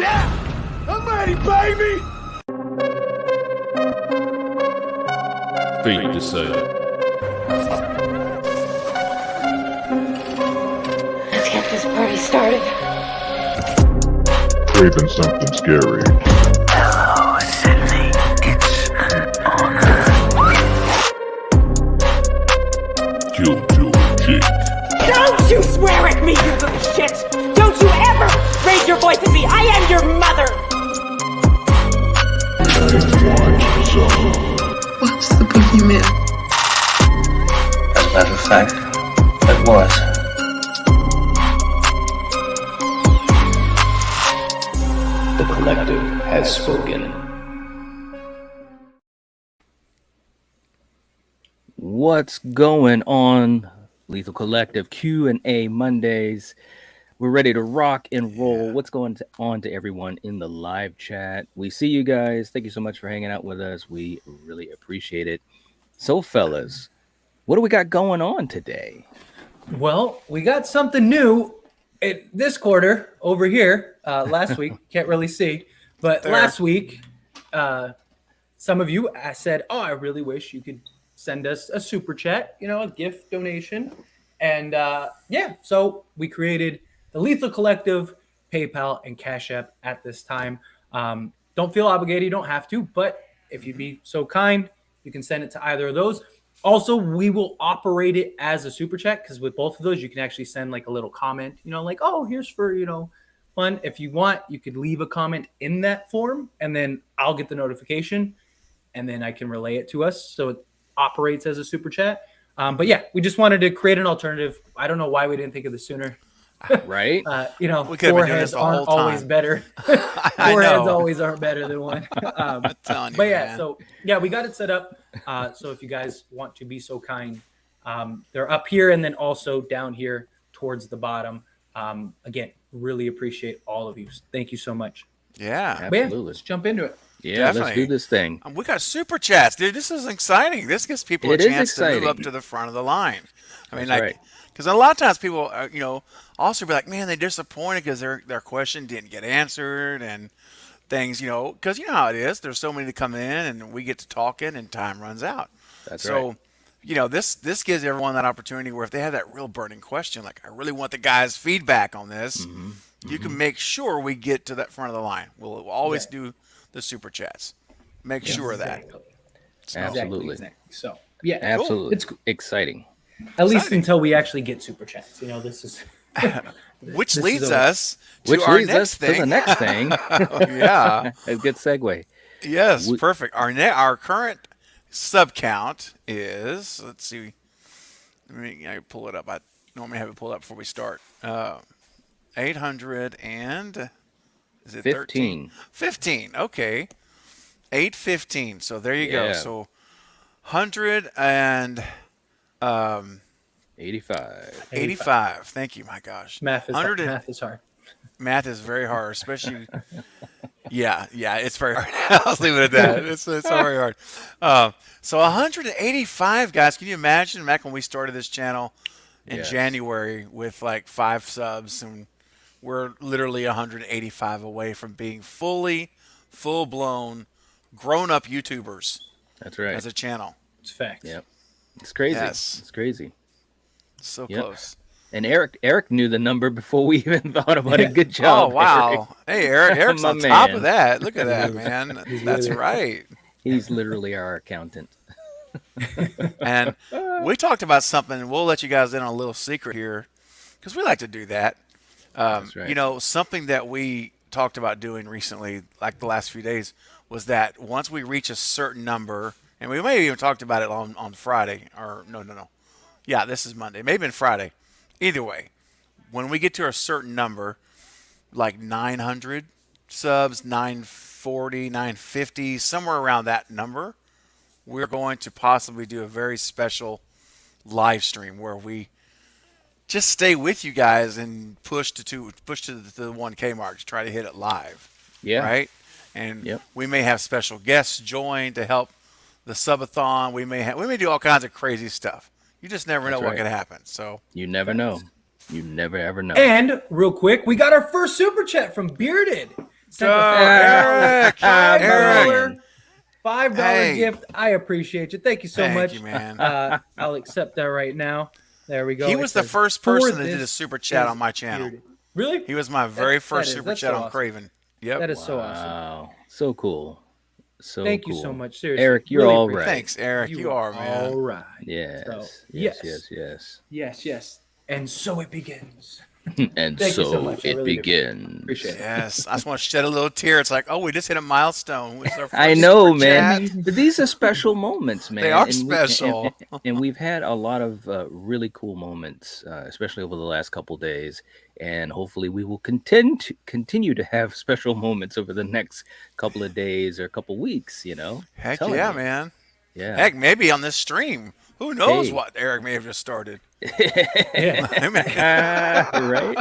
Yeah, I'm ready, baby. Fate decided. Let's get this party started. Craving something scary. Hello, Sydney. It's an honor. Killjoy Jake. Don't you swear at me, you little shit! Don't you ever raise your voice at me! I am your mother! Watch some. What's the boogeyman? As a matter of fact, it was. The collective has spoken. What's going on, Lethal Collective Q&A Mondays? We're ready to rock and roll. What's going on to everyone in the live chat? We see you guys. Thank you so much for hanging out with us. We really appreciate it. So, fellas, what do we got going on today? Well, we got something new this quarter over here. Last week, can't really see, but last week, some of you said, "Oh, I really wish you could send us a super chat, a gift donation." And so we created the Lethal Collective PayPal and Cash App at this time. Don't feel obligated. You don't have to, but if you'd be so kind, you can send it to either of those. Also, we will operate it as a super chat because with both of those, you can actually send like a little comment, like, "Oh, here's for, fun." If you want, you could leave a comment in that form and then I'll get the notification and then I can relay it to us. So it operates as a super chat. But yeah, we just wanted to create an alternative. I don't know why we didn't think of this sooner. Right? Foreheads aren't always better. Foreheads always aren't better than one. But yeah, so yeah, we got it set up. So if you guys want to be so kind, they're up here and then also down here towards the bottom. Again, really appreciate all of you. Thank you so much. Yeah, absolutely. Yeah, let's jump into it. Yeah, definitely. Let's do this thing. We got super chats, dude. This is exciting. This gives people a chance to move up to the front of the line. I mean, because a lot of times people, also be like, man, they're disappointed because their question didn't get answered and things, because you know how it is. There's so many to come in and we get to talking and time runs out. That's right. So, this gives everyone that opportunity where if they have that real burning question, like I really want the guys' feedback on this, you can make sure we get to that front of the line. We'll always do the super chats. Make sure of that. Absolutely. Exactly. So, yeah. Absolutely. It's exciting. At least until we actually get super chats. This is which leads us to the next thing. Yeah. A good segue. Yes, perfect. Our current sub count is, let's see. I pull it up. I normally have it pulled up before we start. 800 and is it 15? 15. Okay. 815. So there you go. So 100 and 85. 85. Thank you. My gosh. Math is hard. Math is very hard, especially. Yeah, it's very hard. I'll leave it at that. It's very hard. So 185 guys. Can you imagine back when we started this channel in January with like 5 subs, and we're literally 185 away from being full-blown, grown-up YouTubers. That's right. As a channel. It's fact. Yep. It's crazy. Yes. It's crazy. So close. And Eric knew the number before we even thought about it. Good job. Oh, wow. Eric. Hey, Eric's on top of that. Look at that, man. That's right. He's literally our accountant. And we talked about something, and we'll let you guys in on a little secret here because we like to do that. That's right. Something that we talked about doing recently, like the last few days, was that once we reach a certain number, and we may have even talked about it on Friday, or no. Yeah, this is Monday. Maybe on Friday. Either way, when we get to a certain number, like 900 subs, 940, 950, somewhere around that number, we're going to possibly do a very special live stream where we just stay with you guys and push to the 1K mark to try to hit it live. Yeah. Right? And we may have special guests join to help the subathon. We may do all kinds of crazy stuff. You just never know what could happen. So you never know. You never ever know. And real quick, we got our first super chat from Bearded. sent Go, a Eric! Eric! $5 Hey. gift. I appreciate you. Thank you so Thank much. you, man. I'll accept that right now. There we go. He It was the says, first "For person that did a this super chat is on my channel. bearded." Really? He was my very That first is- super that's chat so on awesome. Craven. Yep. That is so awesome. Wow. So cool. So Thank cool. you so much. Seriously. Eric, you're Really all appreciate right. Thanks, Eric. You are, man. All right. Yes. So, yes. yes. Yes. Yes. And so it begins. And Thank you so so much. I it really do. begins. Appreciate it. Yes. I just want to shed a little tear. It's like, oh, we just hit a milestone. It's our first I know, super man. chat. But these are special moments, man. They are And special. and we've had a lot of really cool moments, especially over the last couple days. And hopefully, we will continue to have special moments over the next couple of days or couple weeks. You know. Heck Telling yeah, you. man. Yeah. Heck, maybe on this stream. Who knows Hey. what Eric may have just started. Yeah. Right.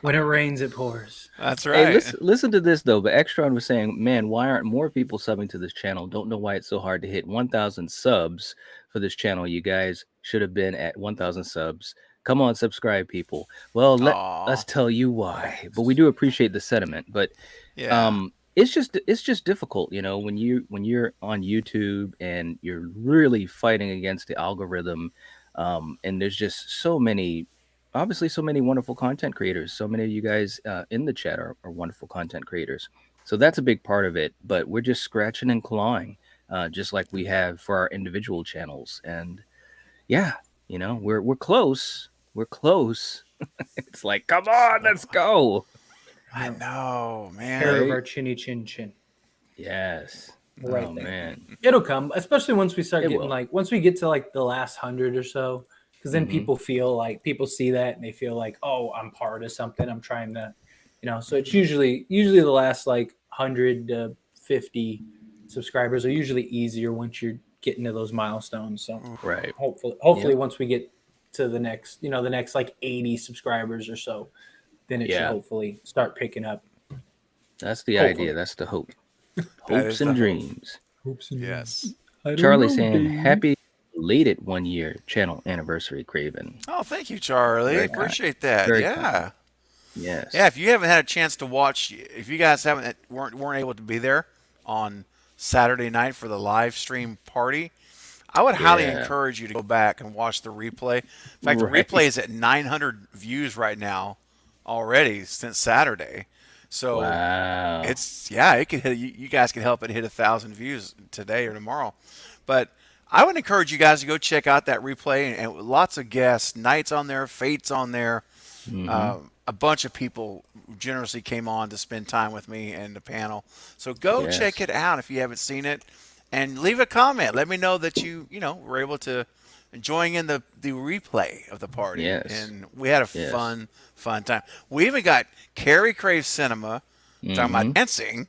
When it rains, it pours. That's right. Hey, listen to this though. But Extron was saying, "Man, why aren't more people subbing to this channel? Don't know why it's so hard to hit 1,000 subs for this channel. You guys should have been at 1,000 subs. Come on, subscribe, people." Well, let's tell you why. But we do appreciate the sentiment. But Yeah. it's just difficult, you know, when you're on YouTube and you're really fighting against the algorithm. And there's just so many wonderful content creators. So many of you guys in the chat are wonderful content creators. So that's a big part of it. But we're just scratching and clawing, just like we have for our individual channels. And yeah, you know, we're close. We're close. It's like, come on, let's go. I know, man. Hair of our chinny chin chin. Yes. Right Oh there. man. It'll come, especially once we start It getting will. once we get to like the last 100 or so, because then Mhm. people see that and they feel like, oh, I'm part of something. I'm trying to, so it's usually the last like 100 to 50 subscribers are usually easier once you're getting to those milestones. So Right. hopefully once we get to the next, the next like 80 subscribers or so, then it should Yeah. hopefully start picking up. That's the Hopefully. idea. That's the hope. That Hopes is the and hope. dreams. Yes. Charlie saying happy belated 1 year channel anniversary, Craven. Oh, thank you, Charlie. Very kind. Appreciate that. Very Yeah. kind. Yes. Yeah, if you haven't had a chance to watch, if you guys weren't able to be there on Saturday night for the live stream party, I would highly Yeah. encourage you to go back and watch the replay. In fact, the Right. replay is at 900 views right now already since Saturday. So Wow. it could hit. You guys can help it hit 1,000 views today or tomorrow. But I would encourage you guys to go check out that replay and lots of guests, Knight's on there, Fate's on there. A bunch of people generously came on to spend time with me and the panel. So go Yes. check it out if you haven't seen it, and leave a comment. Let me know that you were able to enjoying in the replay of the party. Yes. And we had a Yes. fun time. We even got Carrie Crave Cinema talking about dancing,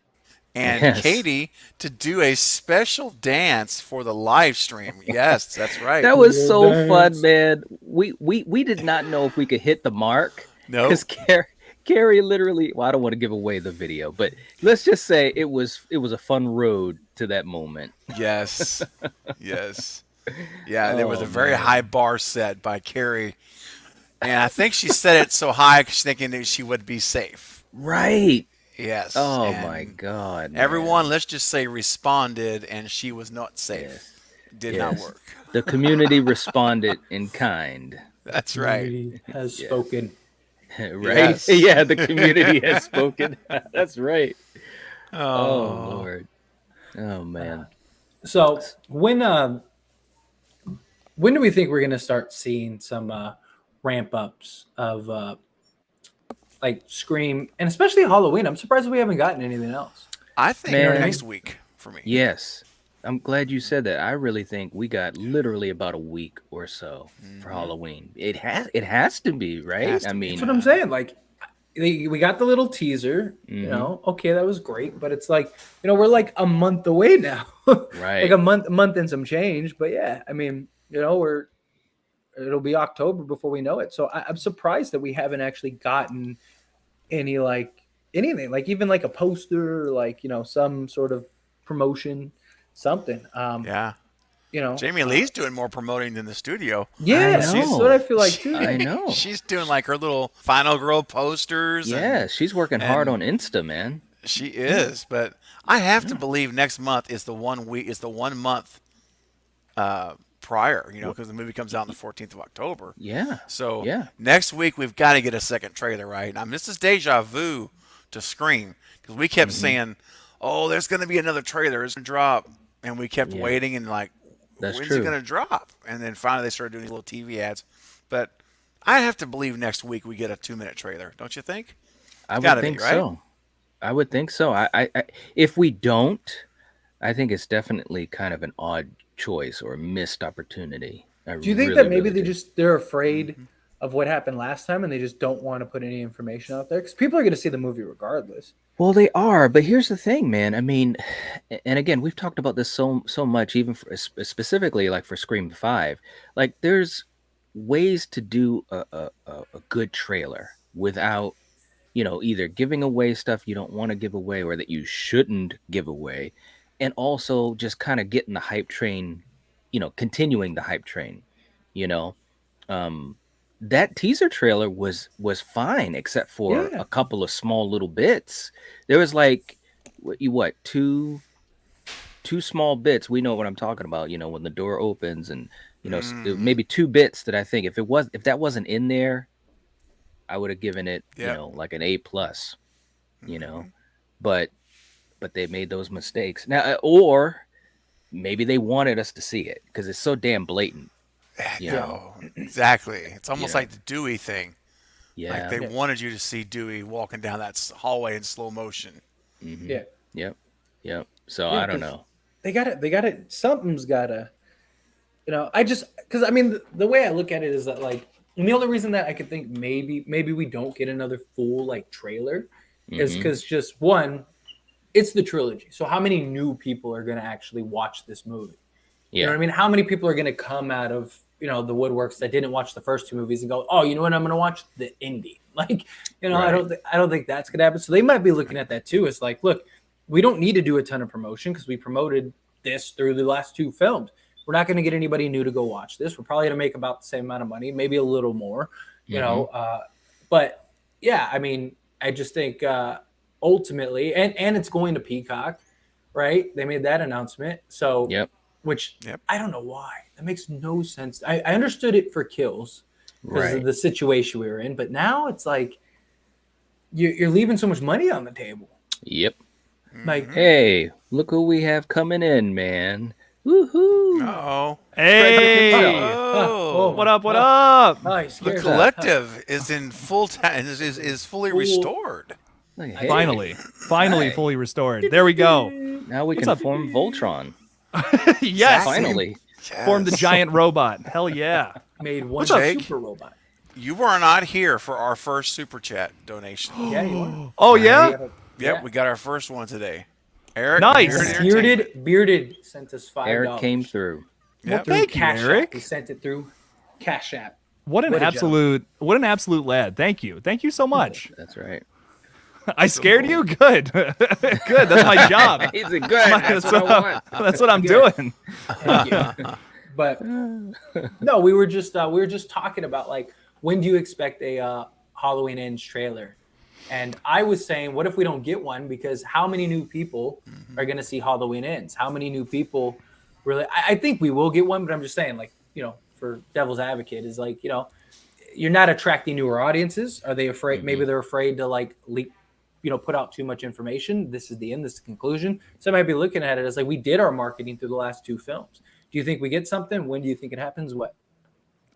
and Yes. Katie to do a special dance for the live stream. Yes, that's right. That was so Dance. fun, man. We did not know if we could hit the mark. No. Because Carrie literally, well, I don't want to give away the video, but let's just say it was a fun road to that moment. Yes. Yes. Yeah, there was Oh, a very man. high bar set by Carrie. And I think she set it so high because she's thinking that she would be safe. Right. Yes. Oh and my God. man. Everyone, let's just say, responded, and she was not safe. Yes. Did not Yes. work. The community responded in kind. That's right. Community has Yeah. spoken. Right? Yes. Yeah, the community has spoken. That's right. Oh Oh, Lord. Oh man. So when do we think we're gonna start seeing some ramp ups of like Scream and especially Halloween? I'm surprised we haven't gotten anything else. I think Man. next week for me. Yes. I'm glad you said that. I really think we got literally about a week or so for Halloween. It has to be, right? Has to I be. mean, That's what I'm saying. Like we got the little teaser, Mhm. okay, that was great, but it's like, we're like a month away now. right. Like a month and some change. But yeah, I mean, it'll be October before we know it. So I'm surprised that we haven't actually gotten anything, like even like a poster, or like, some sort of promotion, something. Yeah. You know, Jamie Lee's doing more promoting than the studio. yeah, I that's know. what I feel like too. I know. She's doing like her little Final Girl posters. Yeah, she's working hard and- on Insta, man. She is, but I have to believe next month is the 1 month prior, because the movie comes out on the 14th of October. Yeah. So yeah. next week we've got to get a second trailer, right? This is deja vu to Scream because we kept saying, "Oh, there's going to be another trailer. It's going to drop," and we kept waiting and like, That's when's true. it going to drop? And then finally they started doing these little TV ads. But I have to believe next week we get a 2-minute trailer, don't you think? I would think so. I would think so. I if we don't, I think it's definitely kind of an odd choice or a missed opportunity. Do you think that maybe they're afraid of what happened last time and they just don't want to put any information out there? Because people are going to see the movie regardless. Well, they are, but here's the thing, man. I mean, and again, we've talked about this so much, even specifically like for Scream 5. Like, there's ways to do a good trailer without, either giving away stuff you don't want to give away or that you shouldn't give away, and also just kind of getting the hype train, continuing the hype train. That teaser trailer was fine, except for a couple of small little bits. There was like, two small bits. We know what I'm talking about. When the door opens, and maybe 2 bits that I think if that wasn't in there, I would have given it like an A+. But they made those mistakes now, or maybe they wanted us to see it because it's so damn blatant. Exactly. It's almost like the Dewey thing. Yeah. Like they wanted you to see Dewey walking down that hallway in slow motion. Mm-hmm. Yeah. Yep. So I don't know. They got it. Something's got to, because the way I look at it is that like, and the only reason that I could think maybe we don't get another full like trailer is because just one, it's the trilogy. So how many new people are going to actually watch this movie? You know what I mean? How many people are going to come out of, the woodworks that didn't watch the first 2 movies and go, oh, you know what? I'm going to watch the indie. Like, right. I don't think that's going to happen. So they might be looking at that too. It's like, look, we don't need to do a ton of promotion because we promoted this through the last 2 films. We're not going to get anybody new to go watch this. We're probably going to make about the same amount of money, maybe a little more, but yeah, I just think ultimately, and it's going to Peacock, right? They made that announcement. So, I don't know why. That makes no sense. I understood it for Kills because of the situation we were in, but now it's like you're leaving so much money on the table. Yep. Like, hey, look who we have coming in, man. Woohoo! Uh-oh. Hey! What up? The collective is in full time. Is fully restored. Hey. Finally, fully restored. There we go. Now we can form Voltron. Yes, finally. Form the giant robot. Hell yeah! Made one super robot. You were not here for our first super chat donation. Yeah, you were. Oh yeah. Yep, we got our first one today. Eric, nice. Bearded sent us $5. Eric came through. Yep. Thank you, Eric. He sent it through Cash App. What an absolute lad. Thank you so much. That's right. I scared you? Good. Good. That's my job. He's a good. That's what I'm doing. Thank you. But no, we were just talking about like, when do you expect a Halloween Ends trailer? And I was saying, what if we don't get one? Because how many new people are going to see Halloween Ends? How many new people really? I think we will get one, but I'm just saying, like, for devil's advocate is like, you're not attracting newer audiences. Are they afraid? Maybe they're afraid to like leak, put out too much information. This is the end. This is the conclusion. So I might be looking at it as like, we did our marketing through the last 2 films. Do you think we get something? When do you think it happens? What?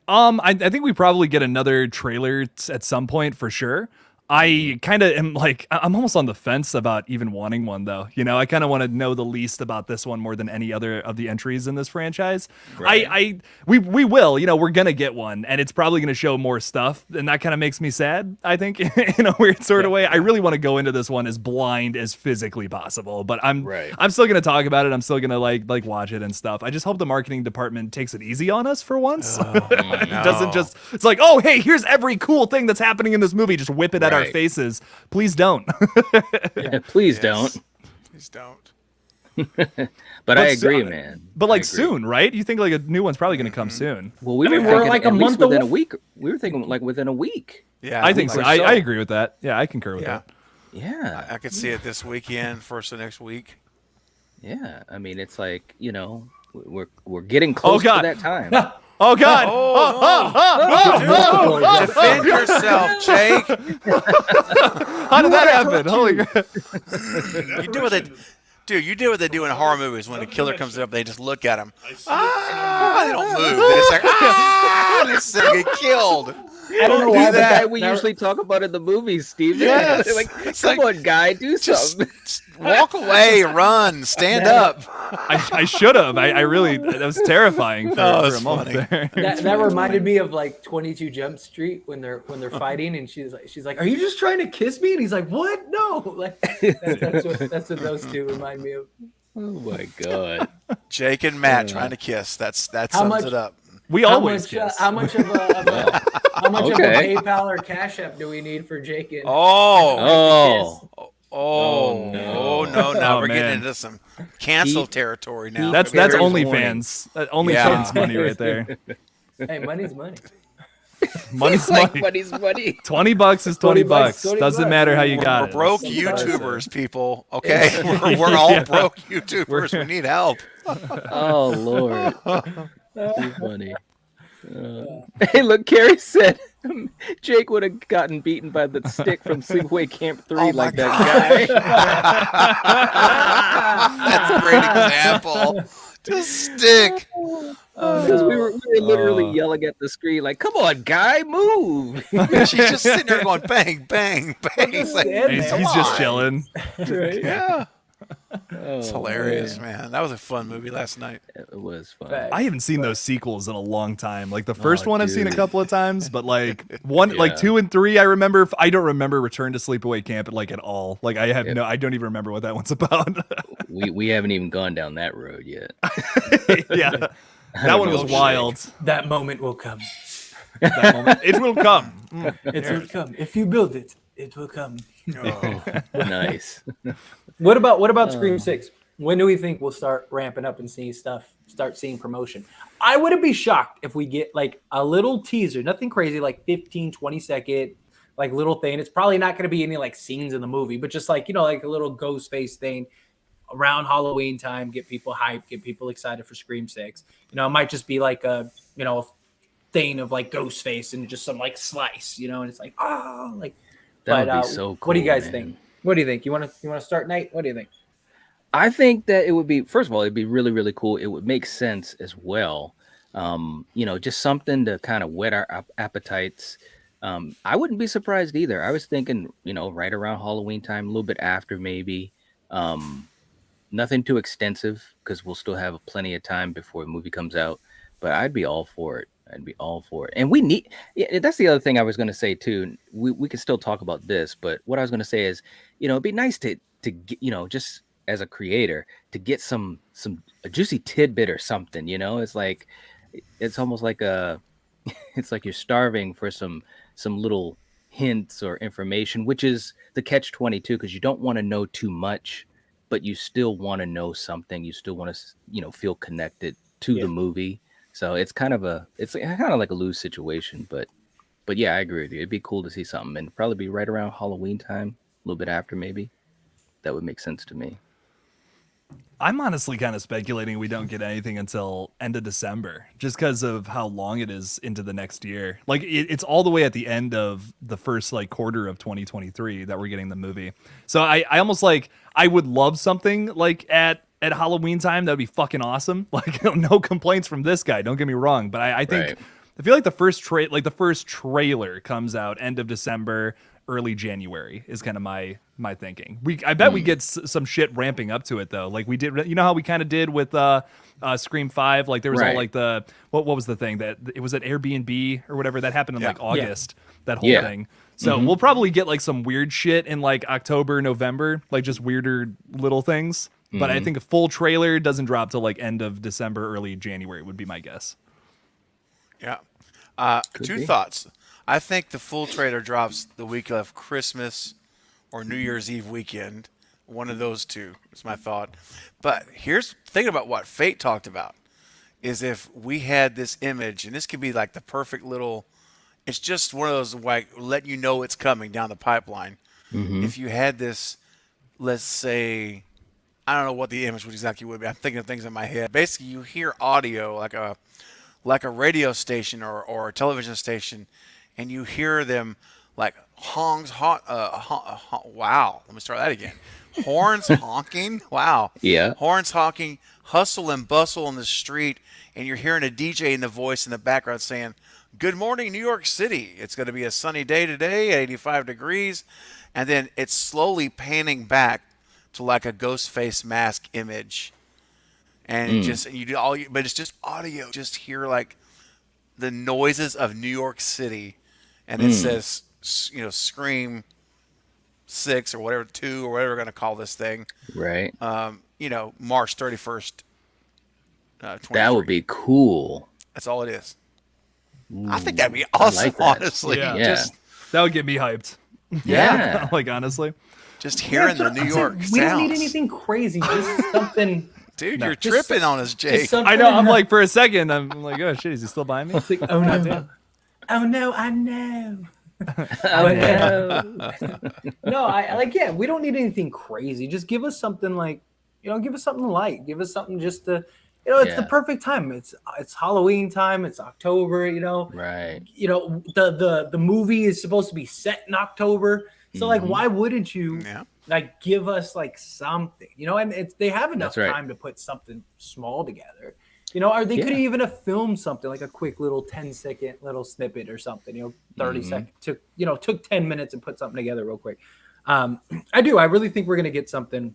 I think we probably get another trailer at some point for sure. I kind of am like, I'm almost on the fence about even wanting one though. I kind of want to know the least about this one more than any other of the entries in this franchise. Right. We will, we're going to get one and it's probably going to show more stuff. And that kind of makes me sad, I think, in a weird sort of way. I really want to go into this one as blind as physically possible, but I'm still going to talk about it. I'm still going to like watch it and stuff. I just hope the marketing department takes it easy on us for once. It doesn't just, it's like, oh, hey, here's every cool thing that's happening in this movie. Just whip it at our faces. Please don't. Please don't. Please don't. But I agree, man. But like soon, right? You think like a new one's probably going to come soon? Well, we're like a month within a week. We were thinking like within a week. Yeah, I think so. I agree with that. Yeah, I concur with that. Yeah. I could see it this weekend, first of next week. Yeah. I mean, it's like, we're getting close to God. that time. Oh God! Oh, Defend yourself, Jake. How did that happen? Holy crap! You do what they, dude. You do what they do in horror movies when the killer comes up. They just look at him. They don't move. They just like they just get killed. I don't know why, He's the but guy that, we that- usually talk about in the movies, Steven. Yes. Like, It's come like, on, guy, do Just something. walk away, run, stand up. I should have. I really. That was terrifying for Oh, a it's moment funny. there. that reminded me of like 22 Jump Street when they're fighting and she's like, "Are you just trying to kiss me?" And he's like, "What? No!" Like that's what those two remind me of. Oh my god. Jake and Matt trying to kiss. That How sums much- it up. We always kiss. How much of a Okay. PayPal or Cash App do we need for Jake and Oh. Oh no! Now Oh, we're man. getting into some cancel territory now. That's There is OnlyFans. That OnlyFans money right there. Hey, money's money. Money's It's like money. money's money. $20 is 20 bucks. $20 Doesn't matter how you We're got it. broke Sometimes. YouTubers, people. Okay, we're all Yeah. broke YouTubers. We need help. Oh Lord. Too funny. Hey, look, Carrie said Jake would have gotten beaten by the stick from Sleepaway Camp 3 Oh my like that guy. That's a great example. Just stick. Because we were literally yelling at the screen like, come on, guy, move. She's just sitting there going bang, bang, bang. It's like, He's just chilling. yeah. Oh, It's hilarious, man. That was a fun movie last night. It was fun. Fact. I haven't seen those sequels in a long time. Like the first one I've seen a dude. couple of times, but like one, Yeah. like 2 and 3, I remember. I don't remember Return to Sleepaway Camp like at all. Like I have Yep. I don't even remember what that one's about. We haven't even gone down that road yet. Yeah, that one was know, wild. That moment will come. That moment, it will come. It will come. If you build it, it will come. Nice. What about Scream 6? When do we think we'll start ramping up and start seeing promotion? I wouldn't be shocked if we get like a little teaser, nothing crazy, like 15, 20 second, like little thing. It's probably not going to be any like scenes in the movie, but just like, like a little ghost face thing around Halloween time, get people hyped, get people excited for Scream 6. It might just be like a thing of like ghost face and just some like slice, and it's like, like, That would be so cool. what do you guys man. think? What do you think? You want to start, Nate? What do you think? I think that it would be, first of all, it'd be really, really cool. It would make sense as well. Just something to kind of whet our appetites. I wouldn't be surprised either. I was thinking, right around Halloween time, a little bit after maybe. Nothing too extensive because we'll still have plenty of time before the movie comes out. But I'd be all for it. And we need, that's the other thing I was going to say too. We could still talk about this, but what I was going to say is, it'd be nice to get, just as a creator to get some a juicy tidbit or something, it's like, it's almost like it's like you're starving for some little hints or information, which is the catch-22, because you don't want to know too much, but you still want to know something. You still want to, feel connected to the movie. So it's kind of like a lose situation, but yeah, I agree with you. It'd be cool to see something, and probably be right around Halloween time, a little bit after maybe. That would make sense to me. I'm honestly kind of speculating we don't get anything until end of December, just because of how long it is into the next year. Like it's all the way at the end of the first like quarter of 2023 that we're getting the movie. So I almost like, I would love something like at Halloween time. That'd be fucking awesome. Like no complaints from this guy. Don't get me wrong, but I think Right. I feel like the first trailer comes out end of December, early January is kind of my thinking. I bet we get some shit ramping up to it though. Like we did, how we kind of did with Scream 5. Like there was all Right. like the what was the thing that it was at Airbnb or whatever that happened in like August. That whole Yeah. thing. So we'll probably get like some weird shit in like October, November, like just weirder little things. But I think a full trailer doesn't drop till like end of December, early January would be my guess. Yeah. Could Two be. thoughts. I think the full trailer drops the week of Christmas or New Year's Eve weekend. One of those two is my thought. But here's thinking about what Fate talked about is if we had this image, and this could be like the perfect little, it's just one of those like let you know it's coming down the pipeline. if you had this, let's say, I don't know what the image would exactly would be. I'm thinking of things in my head. Basically, you hear audio like a radio station or a television station, and you hear them like wow. Let me start that again. Horns honking. Wow. Yeah. Horns honking, hustle and bustle on the street, and you're hearing a DJ in the voice in the background saying, "Good morning, New York City. It's going to be a sunny day today, 85 degrees." And then it's slowly panning back to like a ghost face mask image. And you do all, but it's just audio. Just hear like the noises of New York City, and it says, Scream 6 or whatever, 2 or whatever we're going to call this thing. Right. March 31st. That would be cool. That's all it is. I think that'd be awesome, like that. honestly. Yeah. That would get me hyped. Yeah. Like, honestly. Just hearing the New York We sounds. don't need anything crazy. Just something. Dude, No, you're just- tripping on us, Jake. I know. I'm like, for a second, I'm like, oh shit, is he still behind me? It's like, oh no. Oh no, I know. No, I like, yeah, we don't need anything crazy. Just give us something like, give us something light. Give us something just to, it's the perfect time. It's Halloween time. It's October, Right. The movie is supposed to be set in October. So like, why wouldn't you like give us like something, and they have enough time to put something small together. Or they could even have filmed something like a quick little 10-second little snippet or something, 30 seconds took 10 minutes and put something together real quick. I really think we're going to get something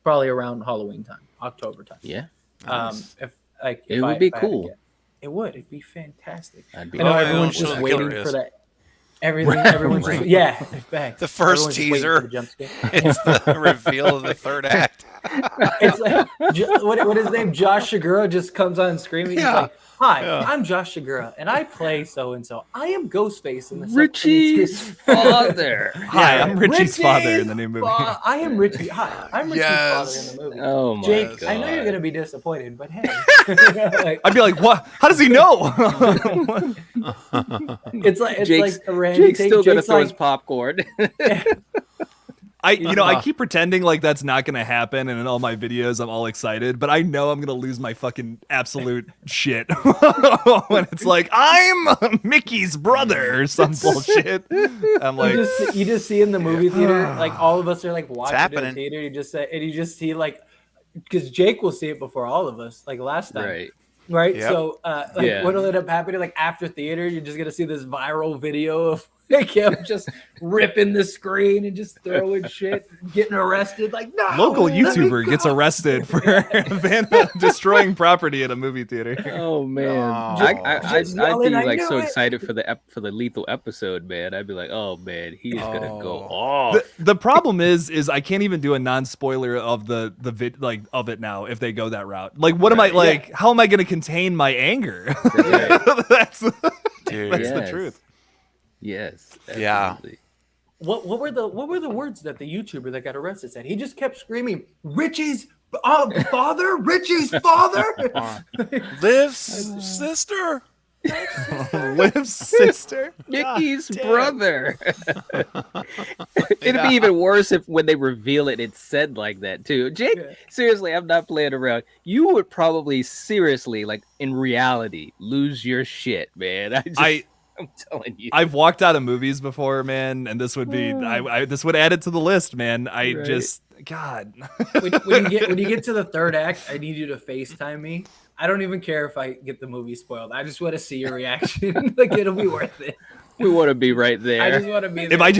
probably around Halloween time, October time. Yeah. It would be cool. It'd be fantastic. I I'd be know Oh, yeah, everyone's I'm just sure waiting killer for is. that. Everyone's just, in fact, The first everyone's just waiting teaser. for the jump scare. It's the reveal of the third act. It's like what his name? Josh Segura just comes on screaming. He's like, "Hi, I'm Josh Segura, and I play so and so. I am Ghostface in the Richie's father. Hi, I'm Richie's father in the new movie. I am Richie. Hi, I'm Richie's father in the movie. Oh my Jake, God. I know you're gonna be disappointed, but hey, I'd be like, what? How does he know? it's Jake's, like a Randy Jake's thing. still gonna Jake's throw his like, popcorn. I keep pretending like that's not gonna happen, and in all my videos I'm all excited, but I know I'm gonna lose my fucking absolute shit when it's like I'm Mickey's brother or some bullshit. I'm like, you just see in the movie theater, like all of us are like watching it in the happening. theater. You just see like, because Jake will see it before all of us, like last time. Right. Yep. So, what'll end up happening? Like after theater, you're just gonna see this viral video of him just ripping the screen and just throwing shit, getting arrested. Like, no, local let me YouTuber go. gets arrested for destroying property at a movie theater. Oh man, Oh. I'd Just be yelling, "I like knew so it." excited for the lethal episode, man. I'd be like, oh man, he is gonna go Oh. off. The problem is I can't even do a non-spoiler of the vid like of it now if they go that route. Like, what am I like? How am I going to contain my anger? That's Dude. that's the Yes. truth. Yes. Yeah. Absolutely. What were the words that the YouTuber that got arrested said? He just kept screaming, "Richie's father, Richie's father." Liv's sister. Liv's sister. Mickey's brother. It'd be even worse if when they reveal it, it's said like that too. Jake, seriously, I'm not playing around. You would probably seriously, like in reality, lose your shit, man. I'm telling you. I've walked out of movies before, man, and this would be this would add it to the list, man. Right. Just God. when you get to the third act, I need you to FaceTime me. I don't even care if I get the movie spoiled. I just want to see your reaction. Like, it'll be worth it. We want to be right there. I just want to be there. If I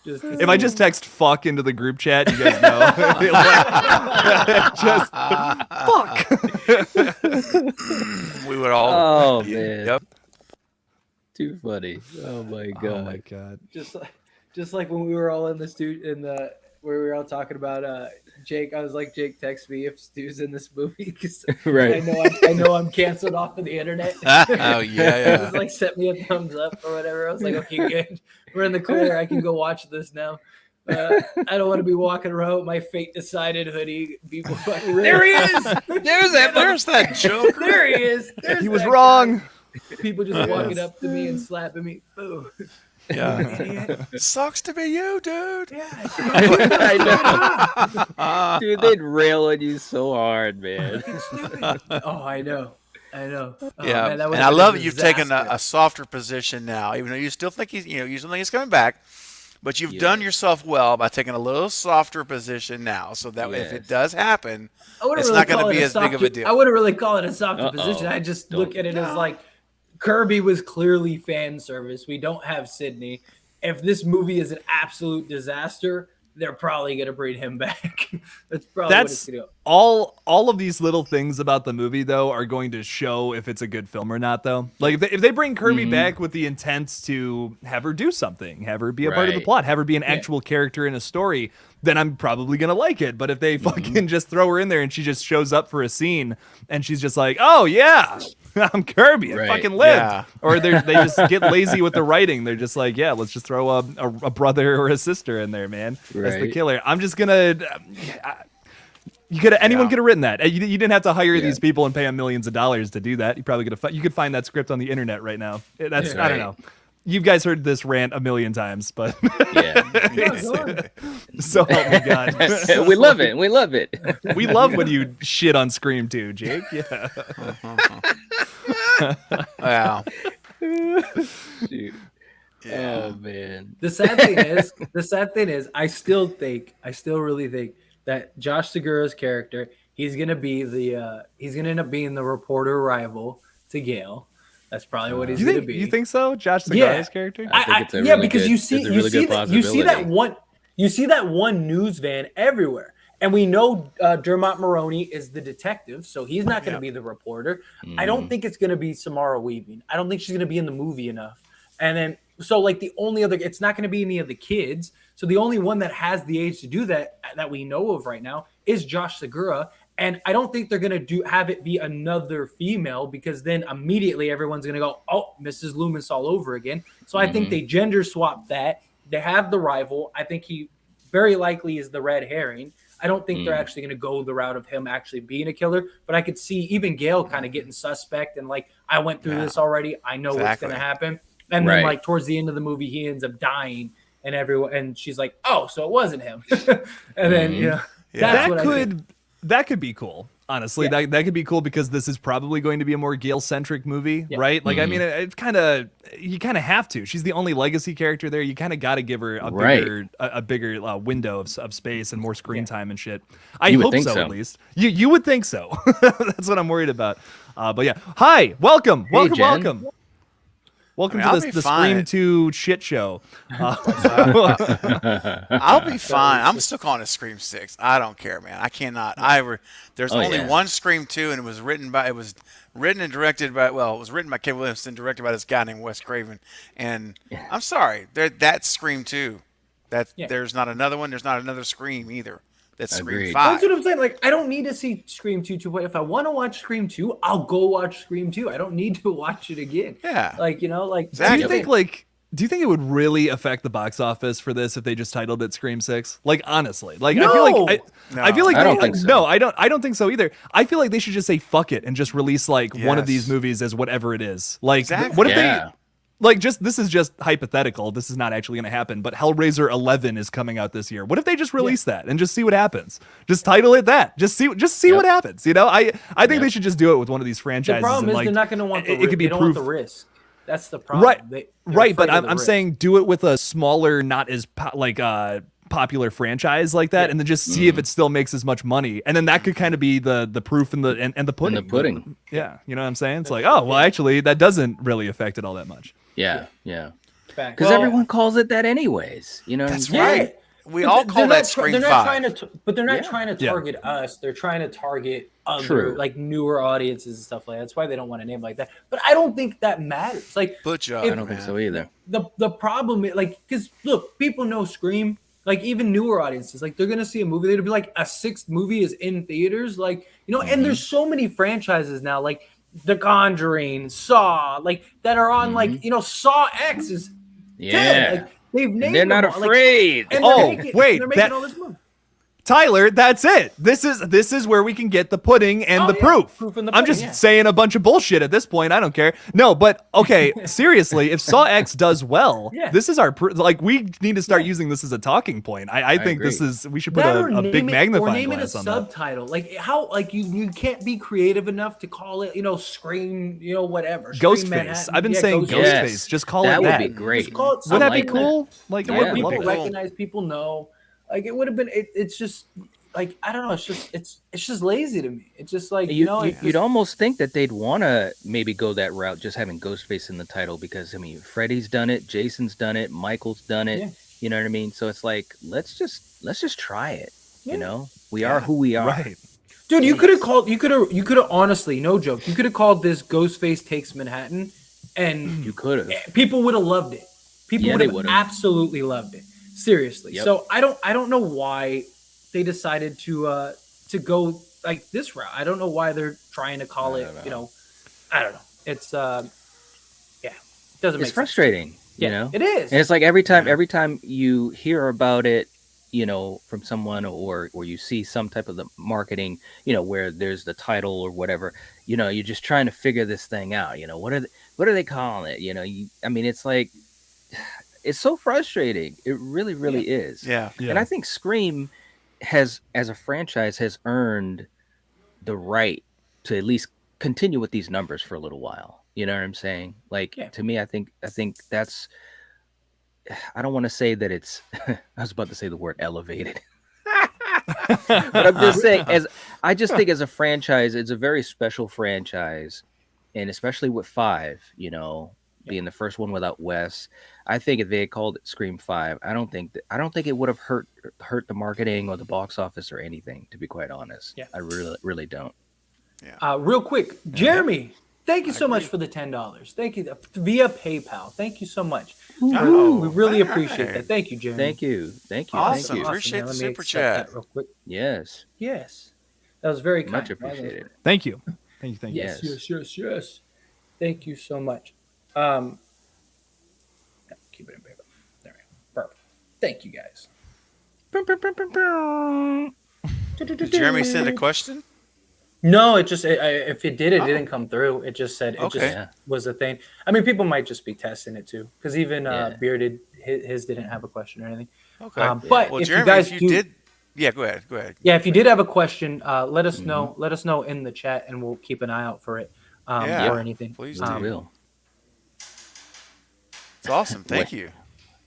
just if I just text fuck into the group chat, you guys know. Just fuck. We would all. Oh man. Yep. Too funny. Oh my god. Oh my god. just like when we were all in the where we were all talking about Jake. I was like, Jake, text me if Stu's in this movie because Right. I know I'm canceled off of the internet. Oh yeah, It was like, sent me a thumbs up or whatever. I was like, okay, good. We're in the clear. I can go watch this now. I don't want to be walking around with my fate decided hoodie. People fucking, there he is. There's that joke. There he is. There's He was that wrong. guy. People just walking up to me and slapping me. Boo. Yeah. Sucks to be you, dude. I know. Dude, they'd rail on you so hard, man. Oh, I know. Oh, Yeah, man, that and would've I been love that you've taken disaster. a softer position now, even though you still think you still think he's coming back, but you've done yourself well by taking a little softer position now, so that if it does happen, I wouldn't it's really not going call to it be a as big of a softer- deal. I wouldn't really call it a softer Uh-oh. position. I just look at it as like Kirby was clearly fan service. We don't have Sydney. If this movie is an absolute disaster, they're probably going to bring him back. That's probably what it's That's going to do. all of these little things about the movie though are going to show if it's a good film or not though. Like if they bring Kirby back with the intent to have her do something, have her be a part of the Right. plot, have her be an actual character in a story, then I'm probably gonna like it. But if they fucking just throw her in there and she just shows up for a scene and she's just like, oh yeah, I'm Kirby, I Right. fucking lived. Yeah. Or they just get lazy with the writing. They're just like, yeah, let's just throw a brother or a sister in there, man, as the Right. killer. I'm just gonna. Anyone could have written that. You didn't have to hire these people and pay them millions of dollars to do that. You probably could have. You could find that script on the internet right now. That's I don't know. You guys heard this rant a million times, but Yeah. so help me God. We love it. We love it. We love when you shit on Scream 2, Jake. Yeah. Wow. Shoot. Yeah. Oh man. The sad thing is, I still really think that Josh Segura's character, he's gonna end up being the reporter rival to Gale. That's probably what he's gonna be. You think so? Josh Segura's character? I think it's a yeah, really because good- you see it's a really good you see that one news van everywhere. And we know Dermot Mulroney is the detective, so he's not going to be the reporter. I don't think it's going to be Samara Weaving. I don't think she's going to be in the movie enough. And then, so like the only other, it's not going to be any of the kids. So the only one that has the age to do that we know of right now is Josh Segura. And I don't think they're going to have it be another female, because then immediately everyone's going to go, oh, Mrs. Loomis all over again. So I think they gender swap that. They have the rival. I think he very likely is the red herring. I don't think they're actually going to go the route of him actually being a killer, but I could see even Gale kind of getting suspect and like, I went through this already. I know what's going to happen. And then like towards the end of the movie, he ends up dying and she's like, oh, so it wasn't him. And then, that could be cool. Honestly, that could be cool because this is probably going to be a more Gale-centric movie, right? Like, I mean, it's you kind of have to. She's the only legacy character there. You kind of got to give her a bigger window of space and more screen time and shit. I hope so, at least. You would think so. That's what I'm worried about. But yeah, hi, welcome. Welcome to the Scream 2 shit show. I'll be fine. I'm still calling it Scream 6. I don't care, man. I cannot. There's only one Scream 2, and it was written and directed by, well, it was written by Kevin Williamson, directed by this guy named Wes Craven. And I'm sorry, that's Scream 2. There's not another one. There's not another Scream either. That's Scream 5. That's what I'm saying. Like, I don't need to see Scream 2 but if I want to watch Scream 2, I'll go watch Scream 2. I don't need to watch it again. Yeah. Like, exactly. Do you think it would really affect the box office for this if they just titled it Scream 6? Like, honestly, like No! I feel like I don't think so. No, I don't think so either. I feel like they should just say fuck it and just release like one of these movies as whatever it is. Like, what if they like this is just hypothetical. This is not actually going to happen, but Hellraiser 11 is coming out this year. What if they just release that and just see what happens? Just title it that. Just see what happens. You know, I think they should just do it with one of these franchises. The problem is like, they're not going to want the it could be they don't want the proof. risk. That's the problem. Right, but I'm saying do it with a smaller, not as popular franchise like that, and then just see if it still makes as much money, and then that could kind of be the proof and the pudding. And the pudding. Yeah, you know what I'm saying? It's like, oh, well, actually, that doesn't really affect it all that much. Yeah. Fact. Because everyone calls it that anyways. You know what I'm saying? Right. We all call that Scream 5. But they're not trying to target us. They're trying to target other, like newer audiences and stuff like that. That's why they don't want a name like that. But I don't think that matters. Like, I don't think so either. The problem is, like, because look, people know Scream. Like, even newer audiences, like, they're gonna see a movie. They'll be like, a sixth movie is in theaters. Like, and there's so many franchises now, like The Conjuring, Saw, like that are on like Saw X is dead. Like, they've named They're not them all. afraid. Like, and Oh, they're wait, they're making all this money. Tyler, that's it. This is where we can get the pudding and the proof. Proof in the I'm pudding, just yeah. saying a bunch of bullshit at this point. I don't care. No, but okay, seriously, if Saw X does well, Yeah. this is our like we need to start using this as a talking point. I think agree. this is we should put That or a big name it- or magnifying name it a glass on that. subtitle. Like how like you can't be creative enough to call it, Scream, whatever. Scream Ghostface. Manhattan. I've been Yeah, saying Ghostface. Ghostface. Yes. Just call That it would that. be great. Just call it Would that be something like cool? Like, Yeah. I would People love it. recognize, people know. Like it would have been. It's just like I don't know. It's just lazy to me. It's just like You'd almost think that they'd want to maybe go that route, just having Ghostface in the title, because I mean, Freddy's done it, Jason's done it, Michael's done it. Yeah. You know what I mean? So it's like let's just try it. Yeah. You know, we are who we are. Right. Dude, you could have honestly, no joke, you could have called this Ghostface Takes Manhattan, and You could have. people would have loved it. People Yeah, would they have would've. absolutely loved it. Seriously. Yep. So I don't know why they decided to go like this route. I don't know why they're trying to call it. I don't know. It's yeah, it doesn't make It's frustrating. Yeah, You know, it is. And it's like every time you hear about it, from someone or you see some type of the marketing, where there's the title or whatever, you're just trying to figure this thing out. What are they calling it? I mean, it's like, it's so frustrating. It really, really is. Yeah. And I think Scream as a franchise, has earned the right to at least continue with these numbers for a little while. You know what I'm saying? Like, to me, I think that's, I don't want to say that it's, I was about to say the word elevated. But I'm just saying, I just think as a franchise, it's a very special franchise. And especially with 5, being the first one without Wes, I think if they had called it Scream 5, I don't think it would have hurt the marketing or the box office or anything, to be quite honest. Yeah. I really, really don't. Real quick, Jeremy, thank you so much for the $10. Thank you via PayPal. Thank you so much. Oh, we really man. appreciate that. Thank you, Jeremy. Thank you. Awesome. Thank you. Appreciate Now, the let me super accept chat. that real quick. Yes. Yes, that was very kind. Much appreciated. Thank you. Thank you. Yes. Yes. Thank you so much. Keep it in paper. There we go. Perfect. Thank you, guys. Did Jeremy send a question? No, it just if it did, it didn't come through. It just said it Okay. just was a thing. I mean, people might just be testing it too, because even Yeah. Bearded his didn't have a question or anything. Okay. But Well, if Jeremy, you guys if do, you did, yeah, go ahead. yeah, if you did have a question, let us know. Let us know in the chat, and we'll keep an eye out for it Yeah, or anything. please We do. will. It's awesome. Thank you.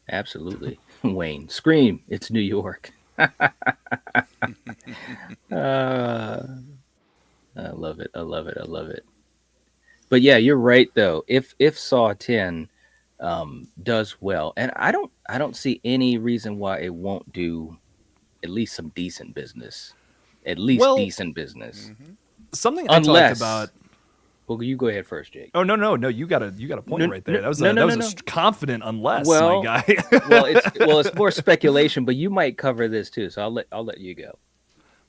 Absolutely. Wayne, Scream. It's New York. I love it. I love it. But yeah, you're right though. If Saw 10 does well, and I don't see any reason why it won't do at least some decent business. At least Well, decent business. Something I Unless talked about. Well, you go ahead first, Jake. Oh no, you got a point No, right there. That was no, a, no, that was no, a no. confident unless, Well, my guy. it's more speculation, but you might cover this too, so I'll let you go.